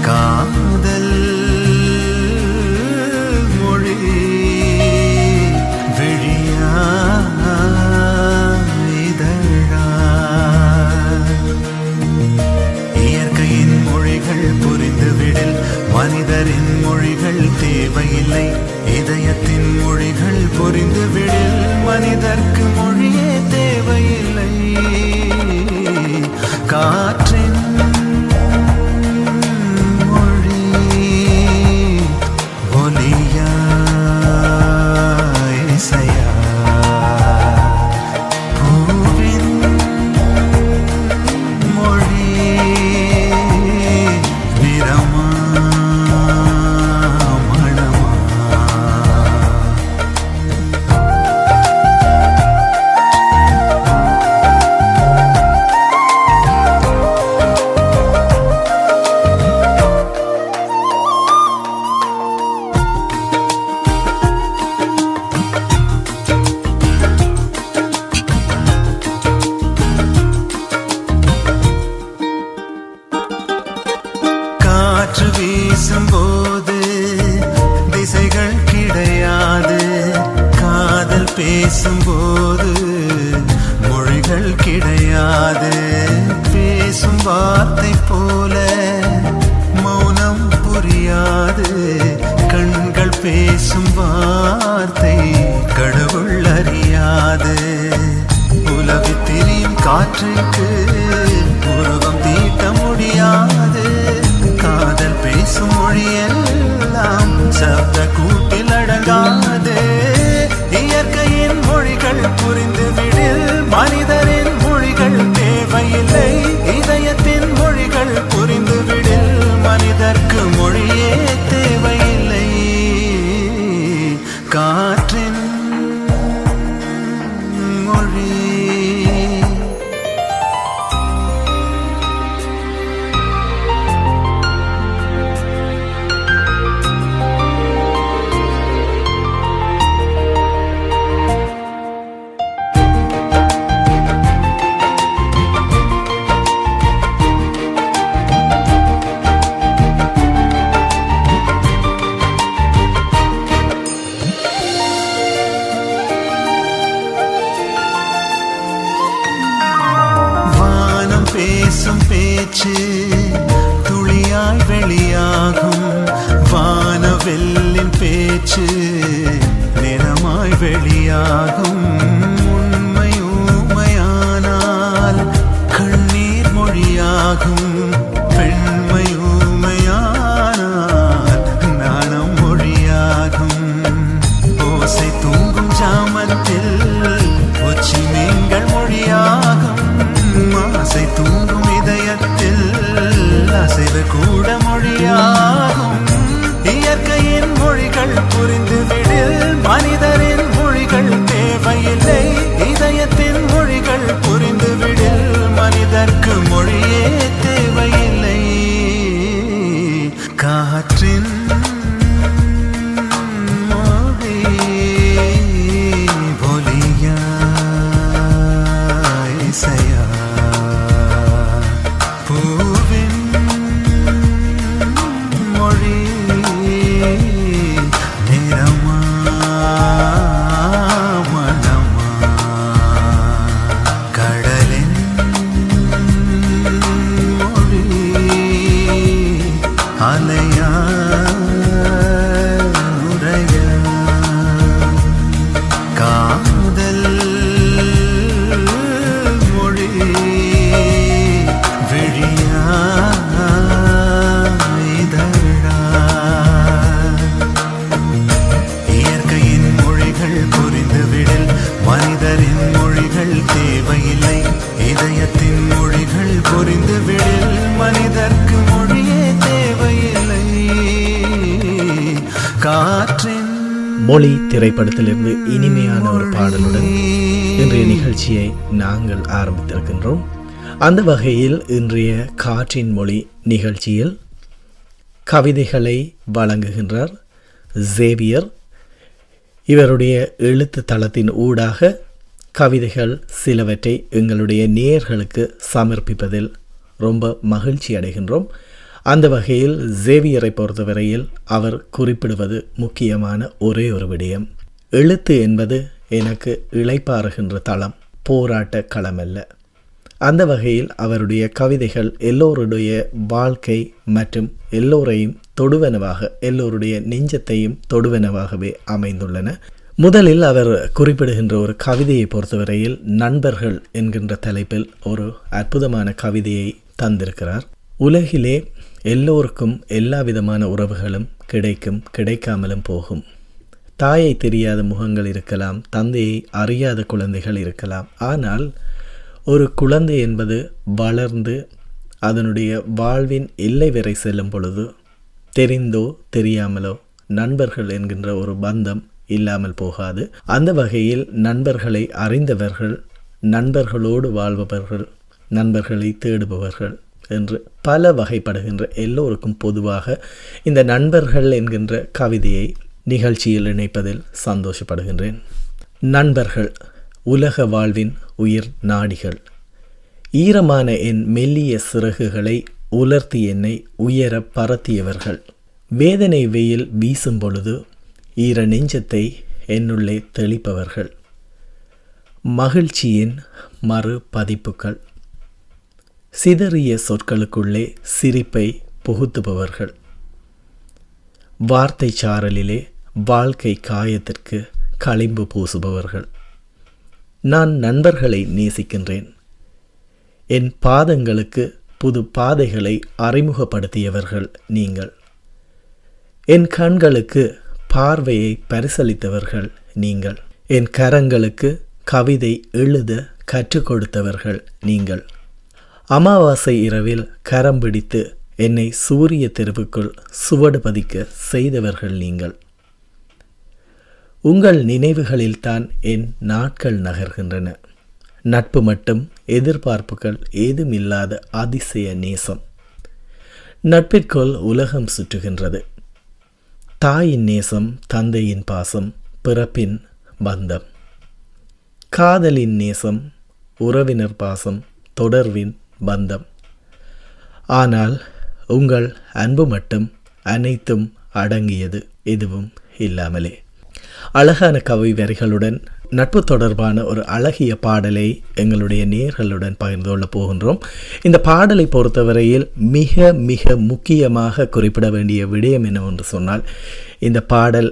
காதல் மொழி விழியா இதழா இயற்கையின் மொழிகள் புரிந்துவிடில் மனிதரின் மொழிகள் தேவையில்லை. இதயத்தின் மொழிகள் புரிந்துவிடில் மனிதர்க்கு மொழியே தேவையில்லை. காற்றின் மொழி ஒலியா இசையா பூவின் மொழி நிறமா மணமா காற்று வீசும்போது திசைகள் கிடையாது. காதல் பேசும்போது மொழிகள் கிடையாது. பேசும் வார்த்தை போல மௌனம் புரியாது. கண்கள் பேசும் வார்த்தை கடவுள் அறியாது. உலவி திரியும் காற்றுக்கு உருவம் தீட்ட முடியாது. காதல் பேசும் மொழியெல்லாம் சப்த கூட்டில் அடங்காது. இயற்கையின் மொழிகள் புரிந்துவிடில் மனிதரின் மொழிகள் தேவையில்லை. இதயத்தின் மொழிகள் புரிந்துவிடில் மனிதர்க்கு மொழியே தேவையில்லை. காற்றின் மொழி பேசும் பேச்சு துளியாய் வெளியாகும். வானவெல்லின் பேச்சு நிறமாய் வெளியாகும். உண்மை ஊமையானால் கண்ணீர் மொழியாகும். பெண்மை ஊமையானால் நாணம் மொழியாகும். ஓசை தூங்கும் ஜாமத்தில் உச்சி மீன்கள் மொழியாகும். ஆசை தூங்கும் இதயத்தில் அசைவு கூட மொழியாகும். இயற்கையின் மொழிகள் புரிந்துவிடில் மனிதரின் மொழிகள் தேவை காற்றின் மொழி திரைப்படத்திலிருந்து இனிமையான ஒரு பாடலுடன் இன்றைய நிகழ்ச்சியை நாங்கள் ஆரம்பித்திருக்கின்றோம். அந்த வகையில் இன்றைய காற்றின் மொழி நிகழ்ச்சியில் கவிதைகளை வழங்குகின்றார் சேவியர். இவருடைய எழுத்து தளத்தின் ஊடாக கவிதைகள் சிலவற்றை எங்களுடைய நேயர்களுக்கு சமர்ப்பிப்பதில் ரொம்ப மகிழ்ச்சி அடைகின்றோம். அந்த வகையில் சேவியரை பொறுத்தவரையில் அவர் குறிப்பிடுவது முக்கியமான ஒரே ஒரு விடயம், எழுத்து என்பது எனக்கு இளைப்பாறுகின்ற தளம், போராட்ட களமல்ல. அந்த வகையில் அவருடைய கவிதைகள் எல்லோருடைய வாழ்க்கை மற்றும் எல்லோரையும் தொடுவனவாக, எல்லோருடைய நெஞ்சத்தையும் தொடுவனவாகவே அமைந்துள்ளன. முதலில் அவர் குறிப்பிடுகின்ற ஒரு கவிதையை பொறுத்தவரையில் நண்பர்கள் என்கின்ற தலைப்பில் ஒரு அற்புதமான கவிதையை தந்திருக்கிறார். உலகிலே எல்லோருக்கும் எல்லா விதமான உறவுகளும் கிடைக்கும், கிடைக்காமலும் போகும். தாயை தெரியாத முகங்கள் இருக்கலாம், தந்தையை அறியாத குழந்தைகள் இருக்கலாம். ஆனால் ஒரு குழந்தை என்பது வளர்ந்து அதனுடைய வாழ்வின் எல்லை வரை செல்லும் பொழுது தெரிந்தோ தெரியாமலோ நண்பர்கள் என்கின்ற ஒரு பந்தம் இல்லாமல் போகாது. அந்த வகையில் நண்பர்களை அறிந்தவர்கள், நண்பர்களோடு வாழ்பவர்கள், நண்பர்களை தேடுபவர்கள் என்று பல வகைப்படுகின்ற எல்லோருக்கும் பொதுவாக இந்த நண்பர்கள் என்கின்ற கவிதையை நிகழ்ச்சியில் இணைப்பதில் சந்தோஷப்படுகின்றேன். நண்பர்கள் உலக வாழ்வின் உயிர் நாடிகள். ஈரமான என் மெல்லிய சிறகுகளை உலர்த்தி என்னை உயர பரத்தியவர்கள். வேதனை வெயில் வீசும் பொழுது ஈர நெஞ்சத்தை என்னுள்ளே தெளிப்பவர்கள். மகிழ்ச்சியின் மறு பதிப்புகள். சிதறிய சொற்களுக்குள்ளே சிரிப்பை புகுத்துபவர்கள். வார்த்தை சாரலிலே வாழ்க்கை காயத்திற்கு களிம்பு பூசுபவர்கள். நான் நண்பர்களை நேசிக்கின்றேன். என் பாதங்களுக்கு புது பாதைகளை அறிமுகப்படுத்தியவர்கள் நீங்கள். என் கண்களுக்கு பார்வையை பரிசளித்தவர்கள் நீங்கள். என் கரங்களுக்கு கவிதை எழுத கற்றுக் கொடுத்தவர்கள் நீங்கள். அமாவாசை இரவில் கரம் பிடித்து என்னை சூரிய தெருவுக்குள் சுவடு பதிக்க செய்தவர்கள் நீங்கள். உங்கள் நினைவுகளில்தான் என் நாட்கள் நகர்கின்றன. நட்பு மட்டும், எதிர்பார்ப்புகள் ஏதுமில்லாத அதிசய நேசம். நட்பிற்குள் உலகம் சுற்றுகின்றது. தாயின் நேசம், தந்தையின் பாசம், பிறப்பின் பந்தம். காதலின் நேசம், உறவினர் பாசம், தொடர்பின் பந்தம். ஆனால் உங்கள் அன்பு மட்டும் அனைத்தும் அடங்கியது, எதுவும் இல்லாமலே. அழகான கவி வரிகளுடன் நட்பு தொடர்பான ஒரு அழகிய பாடலை எங்களுடைய நேயர்களுடன் பகிர்ந்து கொள்ள போகின்றோம். இந்த பாடலை பொறுத்தவரையில் மிக மிக முக்கியமாக குறிப்பிட வேண்டிய விடயம் என்னவென்று சொன்னால், இந்த பாடல்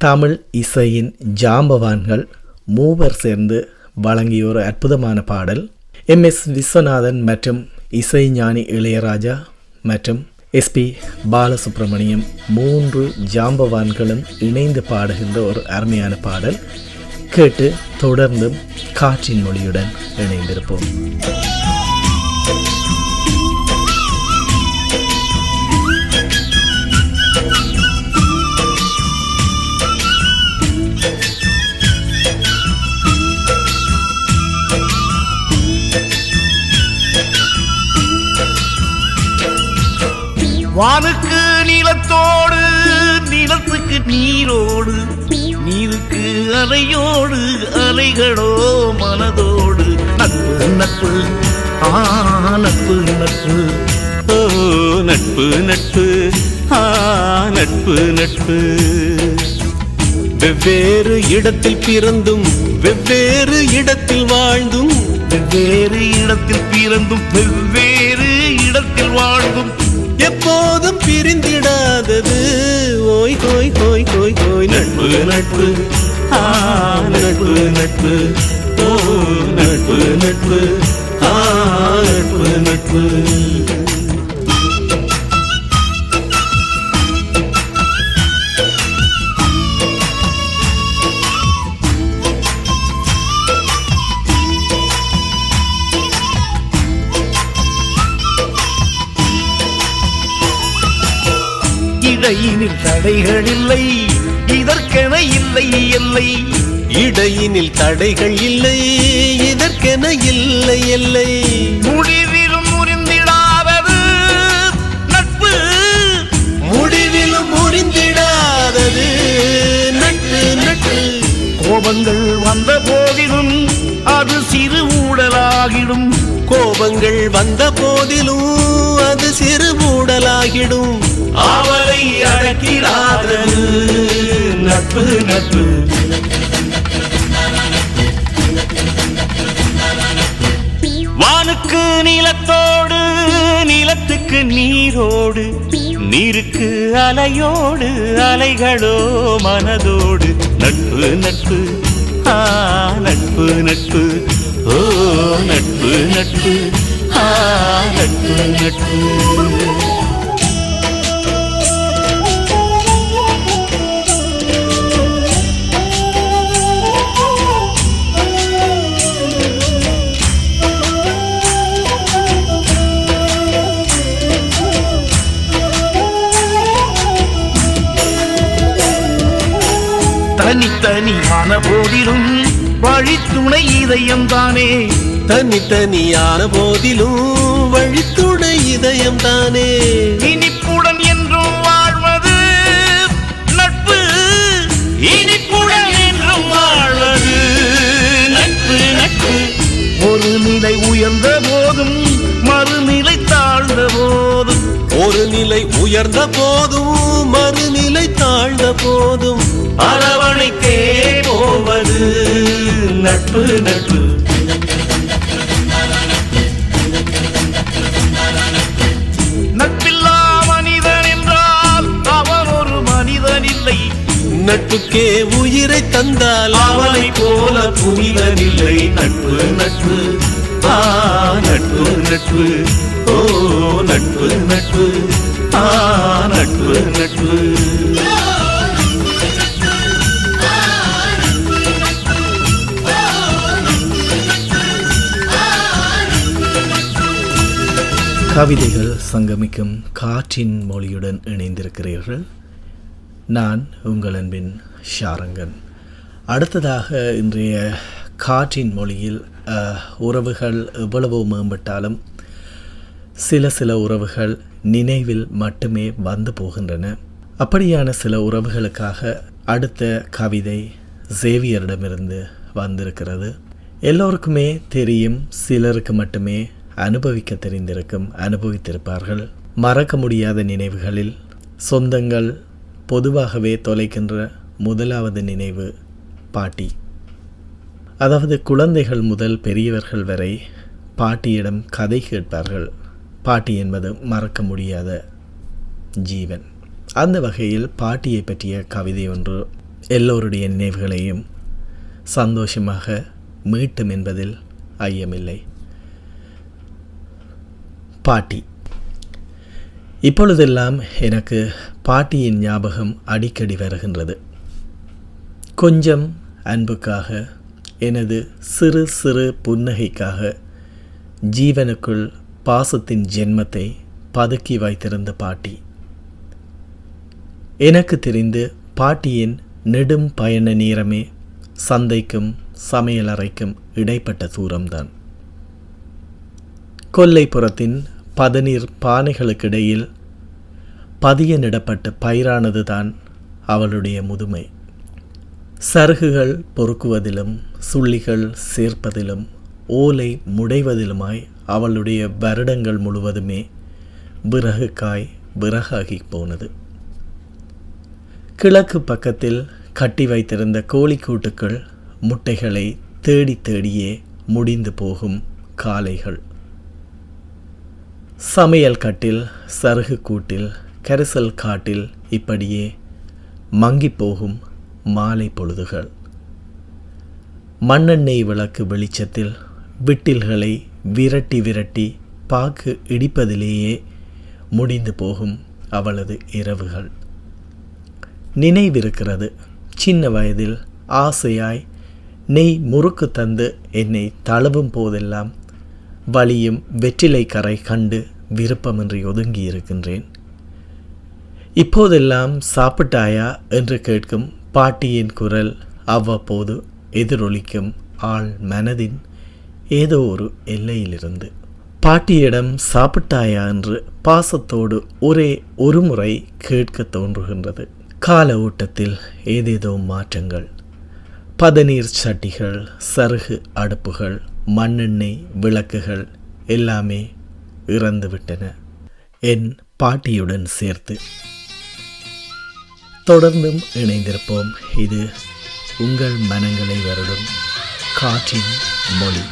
தமிழ் இசையின் ஜாம்பவான்கள் மூவர் சேர்ந்து வழங்கிய ஒரு அற்புதமான பாடல். MS விஸ்வநாதன் மற்றும் இசைஞானி இளையராஜா மற்றும் SP பாலசுப்ரமணியம் 3 ஜாம்பவான்களும் இணைந்து பாடுகின்ற ஒரு அருமையான பாடல். கேட்டு தொடர்ந்தும் காற்றின் மொழியுடன் இணைந்திருப்போம். வானுக்கு நிலத்தோடு, நிலத்துக்கு நீரோடு, நீருக்கு அலையோடு, அலைகளோ மனதோடு. நட்பு நட்பு நட்பு நட்பு ஓ நட்பு நட்பு நட்பு நட்பு. வெவ்வேறு இடத்தில் பிறந்தும் வெவ்வேறு இடத்தில் வாழ்ந்தும், வெவ்வேறு இடத்தில் பிறந்தும் வெவ்வேறு இடத்தில் வாழ்ந்தும் எப்போதும் பிரிந்திடாதது ஓய் கோய் கோய் கோய் கோய். நட்பு நட்பு நட்பு நட்பு ஓ நட்பு நட்பு நட்பு நட்பு. இடையினில் தடைகள் இல்லை, இதற்கென இல்லை எல்லை. இடையினில் தடைகள் இல்லை, இதற்கென இல்லை எல்லை. முடிவிலும் முறிந்திடாதது நட்பு, முடிவிலும் முறிந்திடாதது நட்பு நட்பு. கோபங்கள் வந்த போதிலும் அது சிறு ஊடலாகிடும். கோபங்கள் வந்த போதிலும் அது சிறு மூடலாகிடும். அவரை அடக்கிடாதது நட்பு நட்பு. வானுக்கு நிலத்தோடு, நிலத்துக்கு நீரோடு, நீருக்கு அலையோடு, அலைகளோ மனதோடு. நட்பு நட்பு, நட்பு நட்பு, ஓ நட்பு நட்பு, நட்பு நட்பு. தனித்தனியான போதிலும் வழித்துணை இதயம்தானே. தனித்தனியான போதிலும் வழித்துணை இதயம்தானே. இனிப்புடன் என்றும் வாழ்வது நட்பு, இனிப்புடன் என்றும் வாழ்வது நட்பு நட்பு. ஒரு நிலை உயர்ந்த போதும் மறுநிலை தாழ்ந்த போதும், ஒரு நிலை உயர்ந்த போதும் மறுநிலை தாழ்ந்த போதும் அரவணைக்கே போவது நட்பு நட்பு. நட்பில்லா மனிதன் என்றால் அவன் ஒரு மனிதன் இல்லை. நட்புக்கே உயிரை தந்தால் அவனை போல புனிதன் இல்லை. நட்பு நட்பு, நட்பு நட்பு, ஓ நட்பு நட்பு, நட்பு நட்பு. கவிதைகள் சங்கமிக்கும் காற்றின் மொழியுடன் இணைந்திருக்கிறீர்கள். நான் உங்கள் அன்பின் ஷாரங்கன். அடுத்ததாக இன்றைய காற்றின் மொழியில் உறவுகள் எவ்வளவோ மேம்பட்டாலும் சில உறவுகள் நினைவில் மட்டுமே வந்து போகின்றன. அப்படியான சில உறவுகளுக்காக அடுத்த கவிதை சேவியரிடமிருந்து வந்திருக்கிறது. எல்லோருக்குமே தெரியும், சிலருக்கு மட்டுமே அனுபவிக்க தெரிந்திருக்கும், அனுபவித்திருப்பார்கள். மறக்க முடியாத நினைவுகளில் சொந்தங்கள் பொதுவாகவே தொலைக்கின்ற முதலாவது நினைவு பாட்டி. அதாவது குழந்தைகள் முதல் பெரியவர்கள் வரை பாட்டியிடம் கதை கேட்பார்கள். பாட்டி என்பது மறக்க முடியாத ஜீவன். அந்த வகையில் பாட்டியை பற்றிய கவிதை ஒன்று எல்லோருடைய நினைவுகளையும் சந்தோஷமாக மீட்டும் என்பதில் ஐயமில்லை. பாட்டி. இப்பொழுதெல்லாம் எனக்கு பாட்டியின் ஞாபகம் அடிக்கடி வருகின்றது. கொஞ்சம் அன்புக்காக, எனது சிறு சிறு புன்னகைக்காக ஜீவனுக்குள் பாசத்தின் ஜென்மத்தை பதுக்கி வைத்திருந்த பாட்டி. எனக்கு தெரிந்து பாட்டியின் நெடும் பயண நேரமே சந்தைக்கும் சமையலறைக்கும் இடைப்பட்ட தூரம்தான். கொல்லைப்புறத்தின் பதநீர் பானைகளுக்கிடையில் பதியனிடப்பட்ட பயிரானதுதான் அவளுடைய முதுமை. சருகுகள் பொறுக்குவதிலும் சுள்ளிகள் சேர்ப்பதிலும் ஓலை முடைவதிலுமாய் அவளுடைய வருடங்கள் முழுவதுமே விறகு காய் விறகாகி போனது. கிழக்கு பக்கத்தில் கட்டி வைத்திருந்த கோழிக்கூட்டுக்கள் முட்டைகளை தேடி தேடியே முடிந்து போகும் காலைகள். சமையல் கட்டில், சருகு கூட்டில், கரிசல் காட்டில் இப்படியே மங்கி போகும் மாலை பொழுதுகள். மண்ணெண்ணெய் விளக்கு வெளிச்சத்தில் விட்டில்களை விரட்டி விரட்டி பாக்கு இடிப்பதிலேயே முடிந்து போகும் அவளது இரவுகள். நினைவிருக்கிறது, சின்ன வயதில் ஆசையாய் நெய் முறுக்கு தந்து என்னை தழுவும் போதெல்லாம் வலியும் வெற்றிலை கரை கண்டு விருப்பமின்றி ஒதுங்கி இருக்கின்றேன். இப்போதெல்லாம் சாப்பிட்டாயா என்று கேட்கும் பாட்டியின் குரல் அவ்வப்போது எதிரொலிக்கும் ஆள் மனதின் ஏதோ ஒரு எல்லையிலிருந்து. பாட்டியிடம் சாப்பிட்டாயா என்று பாசத்தோடு ஒரே ஒரு முறை கேட்க தோன்றுகின்றது. கால ஓட்டத்தில் ஏதேதோ மாற்றங்கள். பதநீர் சட்டிகள், சருகு அடுப்புகள், மண்ணெண்ணெய் விளக்குகள் எல்லாமே இறந்துவிட்டன, என் பாட்டியுடன் சேர்த்து. தொடர்ந்தும் இணைந்திருப்போம். இது உங்கள் மனங்களை வருடும் காற்றின் மொழி.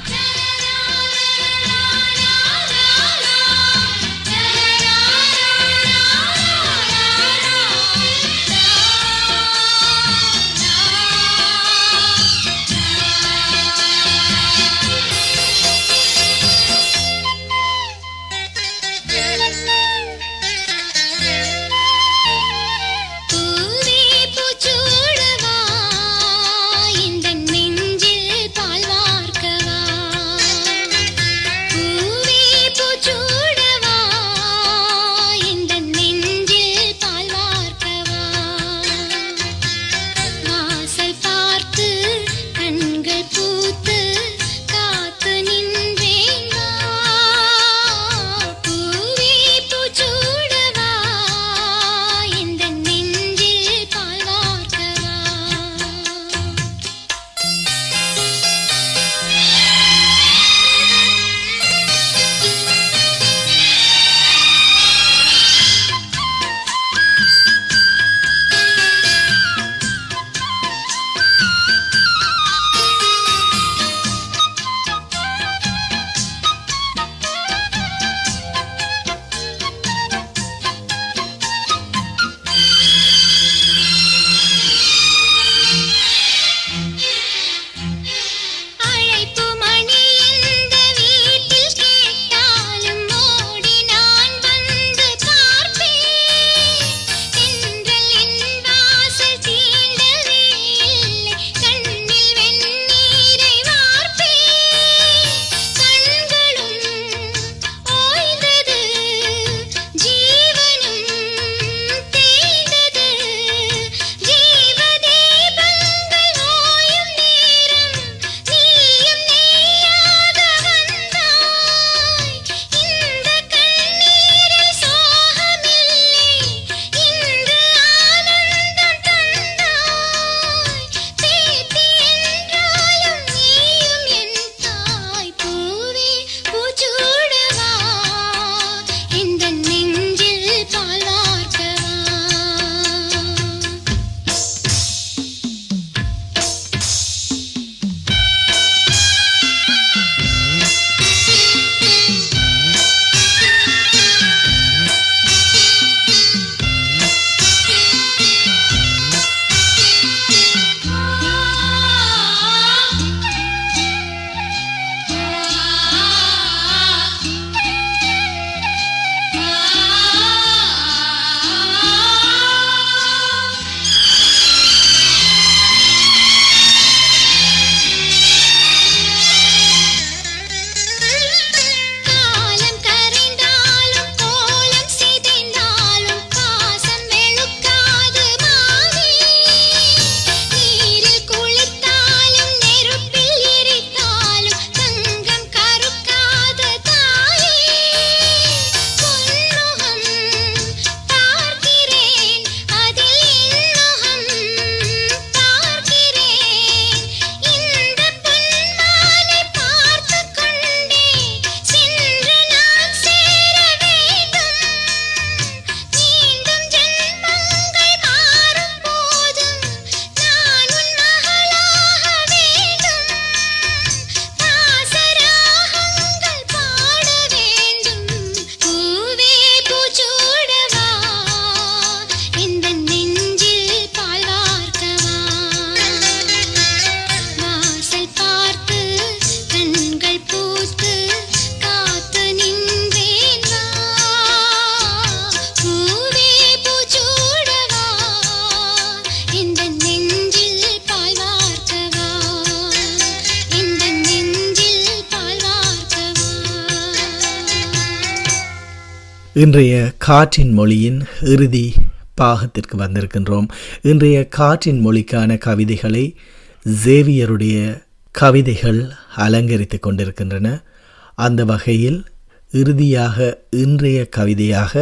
இன்றைய காற்றின் மொழியின் இறுதி பாகத்திற்கு வந்திருக்கின்றோம். இன்றைய காற்றின் மொழிக்கான கவிதைகளை சேவியருடைய கவிதைகள் அலங்கரித்து கொண்டிருக்கின்றன. அந்த வகையில் இறுதியாக இன்றைய கவிதையாக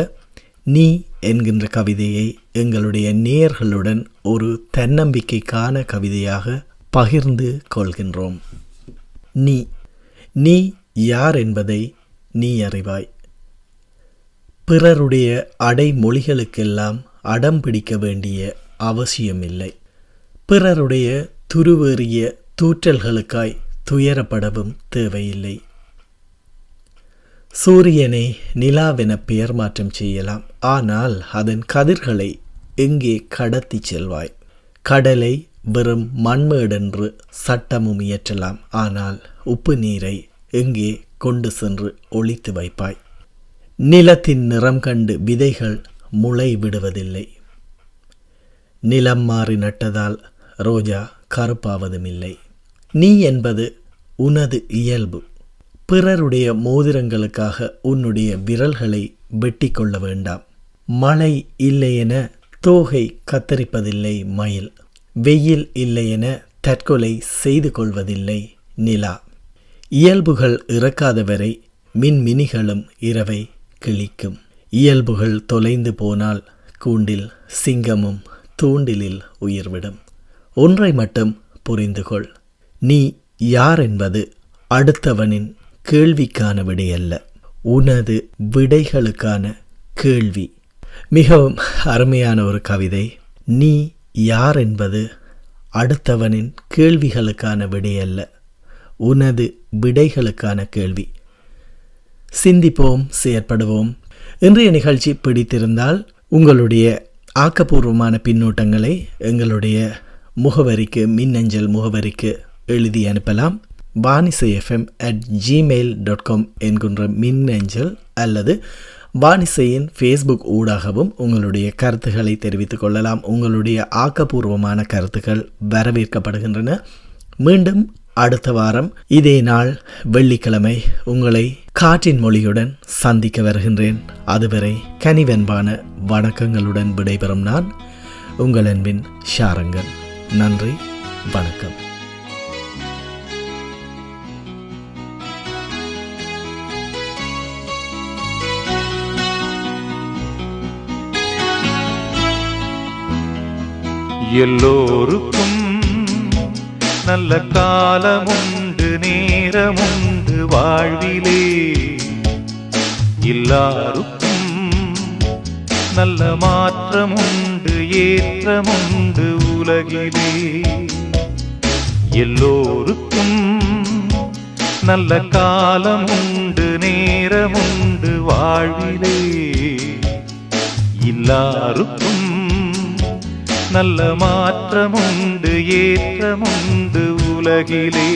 நீ என்கின்ற கவிதையை எங்களுடைய நேயர்களுடன் ஒரு தன்னம்பிக்கைக்கான கவிதையாக பகிர்ந்து கொள்கின்றோம். நீ யார் என்பதை நீ அறிவாய். பிறருடைய அடைமொழிகளுக்கெல்லாம் அடம் பிடிக்க வேண்டிய அவசியமில்லை. பிறருடைய துருவேறிய தூற்றல்களுக்காய் துயரப்படவும் தேவையில்லை. சூரியனை நிலாவென பெயர் மாற்றம் செய்யலாம், ஆனால் அதன் கதிர்களை எங்கே கடத்தி செல்வாய்? கடலை வெறும் மண்மேடென்று சட்டமும் இயற்றலாம், ஆனால் உப்பு நீரை எங்கே கொண்டு சென்று ஒளித்து வைப்பாய்? நிலத்தின் நிறம் கண்டு விதைகள் முளை விடுவதில்லை. நிலம் மாறி நட்டதால் ரோஜா கருப்பாவதும் இல்லை. நீ என்பது உனது இயல்பு. பிறருடைய மோதிரங்களுக்காக உன்னுடைய விரல்களை வெட்டி கொள்ள வேண்டாம். மழை இல்லையென தோகை கத்தரிப்பதில்லை மயில். வெயில் இல்லையென தற்கொலை செய்து கொள்வதில்லை நிலா. இயல்புகள் இறக்காதவரை மின்மினிகளும் இரவை கிழிக்கும். இயல்புகள் தொலைந்து போனால் கூண்டில் சிங்கமும் தூண்டிலில் உயிர்விடும். ஒன்றை மட்டும் புரிந்து கொள், நீ யார் என்பது அடுத்தவனின் கேள்விக்கான விடையல்ல, உனது விடைகளுக்கான கேள்வி. மிகவும் அருமையான ஒரு கவிதை. நீ யார் என்பது அடுத்தவனின் கேள்விகளுக்கான விடையல்ல, உனது விடைகளுக்கான கேள்வி. சிந்திப்போம், செயற்படுவோம். இன்றைய நிகழ்ச்சி பிடித்திருந்தால் உங்களுடைய ஆக்கப்பூர்வமான பின்னூட்டங்களை எங்களுடைய முகவரிக்கு, மின்னஞ்சல் முகவரிக்கு எழுதி அனுப்பலாம். vanisayfm@gmail.com என்கின்ற மின்னஞ்சல் அல்லது வானிசையின் ஃபேஸ்புக் ஊடாகவும் உங்களுடைய கருத்துக்களை தெரிவித்துக் கொள்ளலாம். உங்களுடைய ஆக்கப்பூர்வமான கருத்துக்கள் வரவேற்கப்படுகின்றன. மீண்டும் அடுத்த வாரம் இதே நாள் வெள்ளிக்கிழமை உங்களை காற்றின் மொழியுடன் சந்திக்க வருகின்றேன். அதுவரை கனிவென்பான வணக்கங்களுடன் விடைபெறும் நான் உங்கள் அன்பின் ஷாரங்கன். நன்றி, வணக்கம். எல்லோருக்கும் நல்ல காலமுண்டு, நேரமுண்டு வாழ்விலே. எல்லாருக்கும் நல்ல மாற்றமுண்டு, ஏற்றமுண்டு உலகிலே. எல்லோருக்கும் நல்ல காலமுண்டு, நேரமுண்டு வாழ்விலே. எல்லாருக்கும் நல்ல மாற்றமுண்டு, ஏற்றமுண்டு உலகிலே.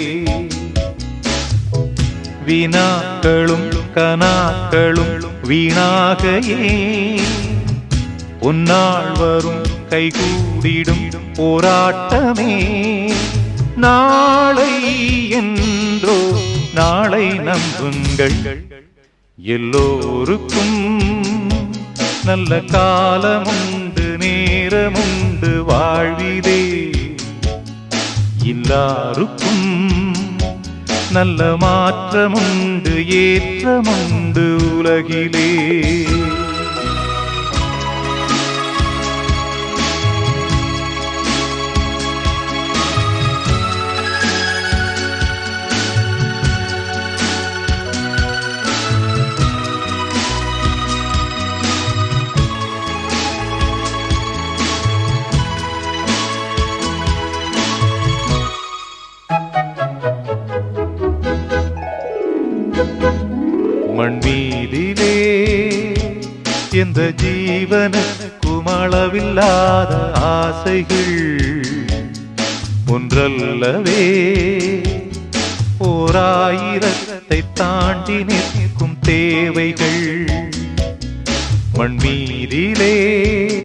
வினாக்களும் கனாக்களும் வீணாகையே உன்னாள் வரும் கைகூடிடும் போராட்டமே. நாளை என்றோ நாளை நம்புங்கள். எல்லோருக்கும் நல்ல காலமுண்டு, நேரமுண்டு வாழ்விலே. எல்லாருக்கும் நல்ல மாற்றமுண்டு, ஏற்றமுண்டு உலகிலே. மண்மீதிலே எந்த ஜீவனுக்கும் அளவில்லாத ஆசைகள் ஒன்றல்லவே, ஓராயிரத்தை தாண்டி நிற்கும் தேவைகள். மண்மீதிலே